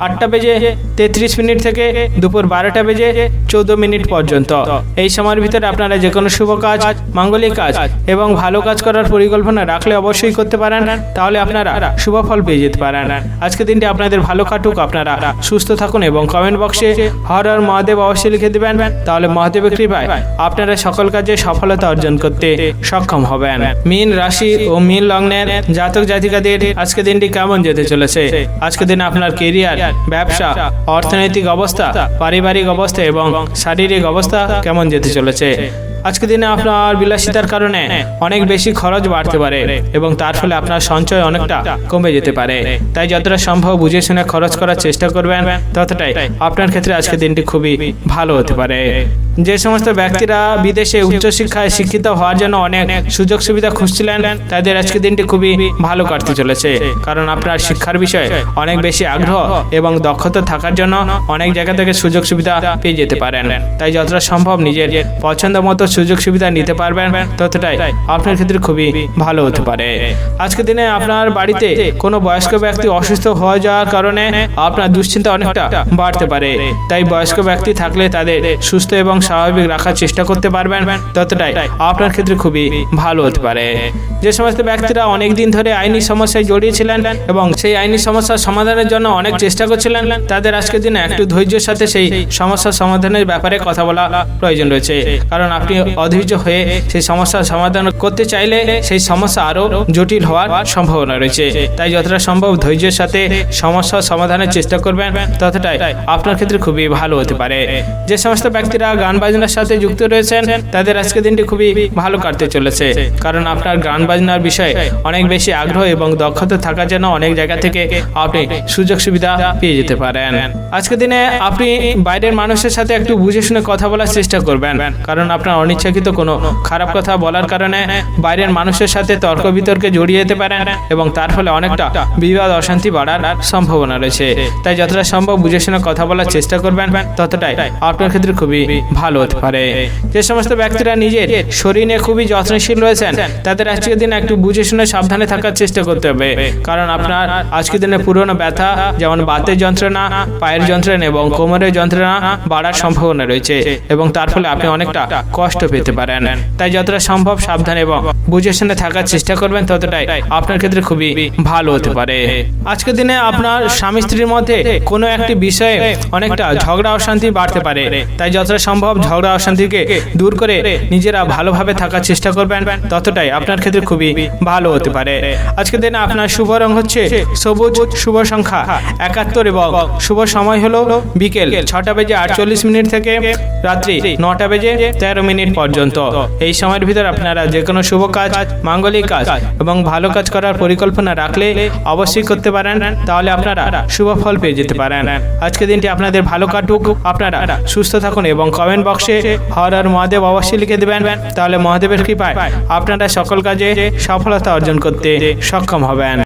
8:33 থেকে দুপুর 12:14 পর্যন্ত। এই সময়ের ভিতরে আপনারা যে কোনো শুভ কাজ, মাঙ্গলিক কাজ এবং ভালো কাজ করার পরিকল্পনা রাখলে অবশ্যই করতে পারেন, তাহলে আপনারা শুভ ফল পেয়ে যেতে পারেন। আজকের দিনটি আপনাদের ভালো কাটুক, আপনারা সুস্থ থাকুন এবং কমেন্ট বক্সে হর হর মহাদেব অবশ্যই লিখে দেবেন, তাহলে মহাদেবের কৃপায় আপনারা সকল কাজে সফলতা অর্জন করতে সক্ষম হবেন। মীন রাশি ও মীন লগ্নের জাতক জাতিকাদের আজকের দিনটি কেমন যেতে চলেছে? আজকের দিনে আপনার কেরিয়ার, ব্যবসা, অর্থনৈতিক অবস্থা, পারিবারিক অবস্থা এবং শারীরিক অবস্থা কেমন যেতে চলেছে? আজকের দিনে আপনার বিলাসিতার কারণে অনেক বেশি খরচ বাড়তে পারে এবং তার ফলে আপনার সঞ্চয় অনেকটা কমে যেতে পারে। তাই যতটা সম্ভব বুঝে শুনে খরচ করার চেষ্টা করবেন, ততটাই আপনার ক্ষেত্রে আজকের দিনটি খুবই ভালো হতে পারে। যে সমস্ত ব্যক্তিরা বিদেশে উচ্চশিক্ষায় শিক্ষিত হওয়ার জন্য অনেক সুযোগ সুবিধা খুঁজছিলেন তাদের আজকের দিনটি খুবই ভালো কাটতে চলেছে, কারণ আপনার শিক্ষার বিষয়ে অনেক বেশি আগ্রহ এবং দক্ষতা থাকার জন্য অনেক জায়গা থেকে সুযোগ সুবিধা পেয়ে যেতে পারেন। তাই যতটা সম্ভব নিজের পছন্দ মতো সুযোগ সুবিধা নিতে পারবেন, ততটাই আপনার ক্ষেত্রে খুবই ভালো হতে পারে। আজকের দিনে আপনার বাড়িতে কোনো বয়স্ক ব্যক্তি অসুস্থ হয়ে যাওয়ার কারণে আপনার দুশ্চিন্তা অনেকটা বাড়তে পারে। তাই বয়স্ক ব্যক্তি থাকলে তাদের সুস্থ এবং স্বাভাবিক রাখার চেষ্টা করতে পারবেন, ততটাই আপনার ক্ষেত্রে খুবই ভালো হতে পারে। যে সমস্ত ব্যক্তিরা অনেক দিন ধরে আইনি সমস্যায় জড়িয়েছিলেন এবং সেই আইনি সমস্যার সমাধানের জন্য অনেক চেষ্টা করছিলেন, তাদের আজকের দিনে একটু ধৈর্যের সাথে সেই সমস্যার সমাধানের ব্যাপারে কথা বলা প্রয়োজন রয়েছে, কারণ আপনি অধৈর্য হয়ে সেই সমস্যার সমাধান করতে চাইলে সেই সমস্যা আরো জটিল হওয়ার সম্ভাবনা রয়েছে। তাই যতটা সম্ভব ধৈর্যের সাথে সমস্যার সমাধানের চেষ্টা করবেন, ততটাই আপনার ক্ষেত্রে খুবই ভালো হতে পারে। যে সমস্ত ব্যক্তিরা গান বাজনার সাথে যুক্ত রয়েছেন তাদের আজকের দিনটি খুবই ভালো কাটতে চলেছে, কারণ আপনার গান বাজনার বিষয়ে অনেক বেশি আগ্রহ এবং দক্ষতা থাকার জন্য অনেক জায়গা থেকে আপনি সুযোগ সুবিধা পেয়ে যেতে পারেন। আজকের দিনে আপনি বাইরের মানুষের সাথে একটু বুঝে শুনে কথা বলার চেষ্টা করবেন, কারণ আপনার অনিচ্ছাকৃত কোনো খারাপ কথা বলার কারণে বাইরের মানুষের সাথে তর্ক বিতর্কে জড়িয়ে যেতে পারেন এবং তার ফলে অনেকটা বিবাদ অশান্তি বাড়ার সম্ভাবনা রয়েছে। তাই যতটা সম্ভব বুঝে শুনে কথা বলার চেষ্টা করবেন, ততটাই আপনার ক্ষেত্রে খুবই ভালো হতে পারে। যে সমস্ত ব্যক্তিরা নিজের শরীর নিয়ে খুবই যত্নশীল রয়েছেন তাদের আজকের দিনে একটু বুঝে শুনে সাবধানে থাকার চেষ্টা করতে হবে, কারণ আপনার আজকের দিনে পুরনো ব্যথা যেমন বাতের যন্ত্রণা, পায়ের যন্ত্রণা এবং কোমরের যন্ত্রণা বাড়ার সম্ভাবনা রয়েছে এবং তার ফলে আপনি অনেকটা কষ্ট পেতে পারেন। তাই যতটা সম্ভব সাবধান এবং বুঝে শুনে থাকার চেষ্টা করবেন, ততটাই আপনার ক্ষেত্রে খুবই ভালো হতে পারে। আজকের দিনে আপনার স্বামী স্ত্রীর মধ্যে কোনো একটি বিষয়ে অনেকটা ঝগড়া অশান্তি বাড়তে পারে, তাই যতটা সম্ভব ঝগড়া অশান্তিকে দূর করে নিজেরা ভালোভাবে থাকার চেষ্টা করবেন, ততটাই আপনার ক্ষেত্রে খুবই ভালো হতে পারে। আজকের দিনে আপনার শুভ রং হচ্ছে সবুজ, শুভ সংখ্যা 71 এবং শুভ সময় হলো বিকেল 6:48 থেকে রাত্রি 9:13 পর্যন্ত। এই সময়ের ভিতরে আপনারা যে কোনো শুভ কাজ, মাঙ্গলিক কাজ এবং ভালো কাজ করার পরিকল্পনা রাখলে অবশ্যই করতে পারেন, তাহলে আপনারা শুভ ফল পেয়ে যেতে পারেন। আজকে দিনটি আপনাদের ভালো কাটুক, আপনারা সুস্থ থাকুন এবং কমেন্ট বক্সে হর হর মহাদেব অবশ্যই লিখে দেবেন, তাহলে মহাদেবের কৃপায় আপনারা সকল কাজে সফলতা অর্জন করতে সক্ষম হবেন।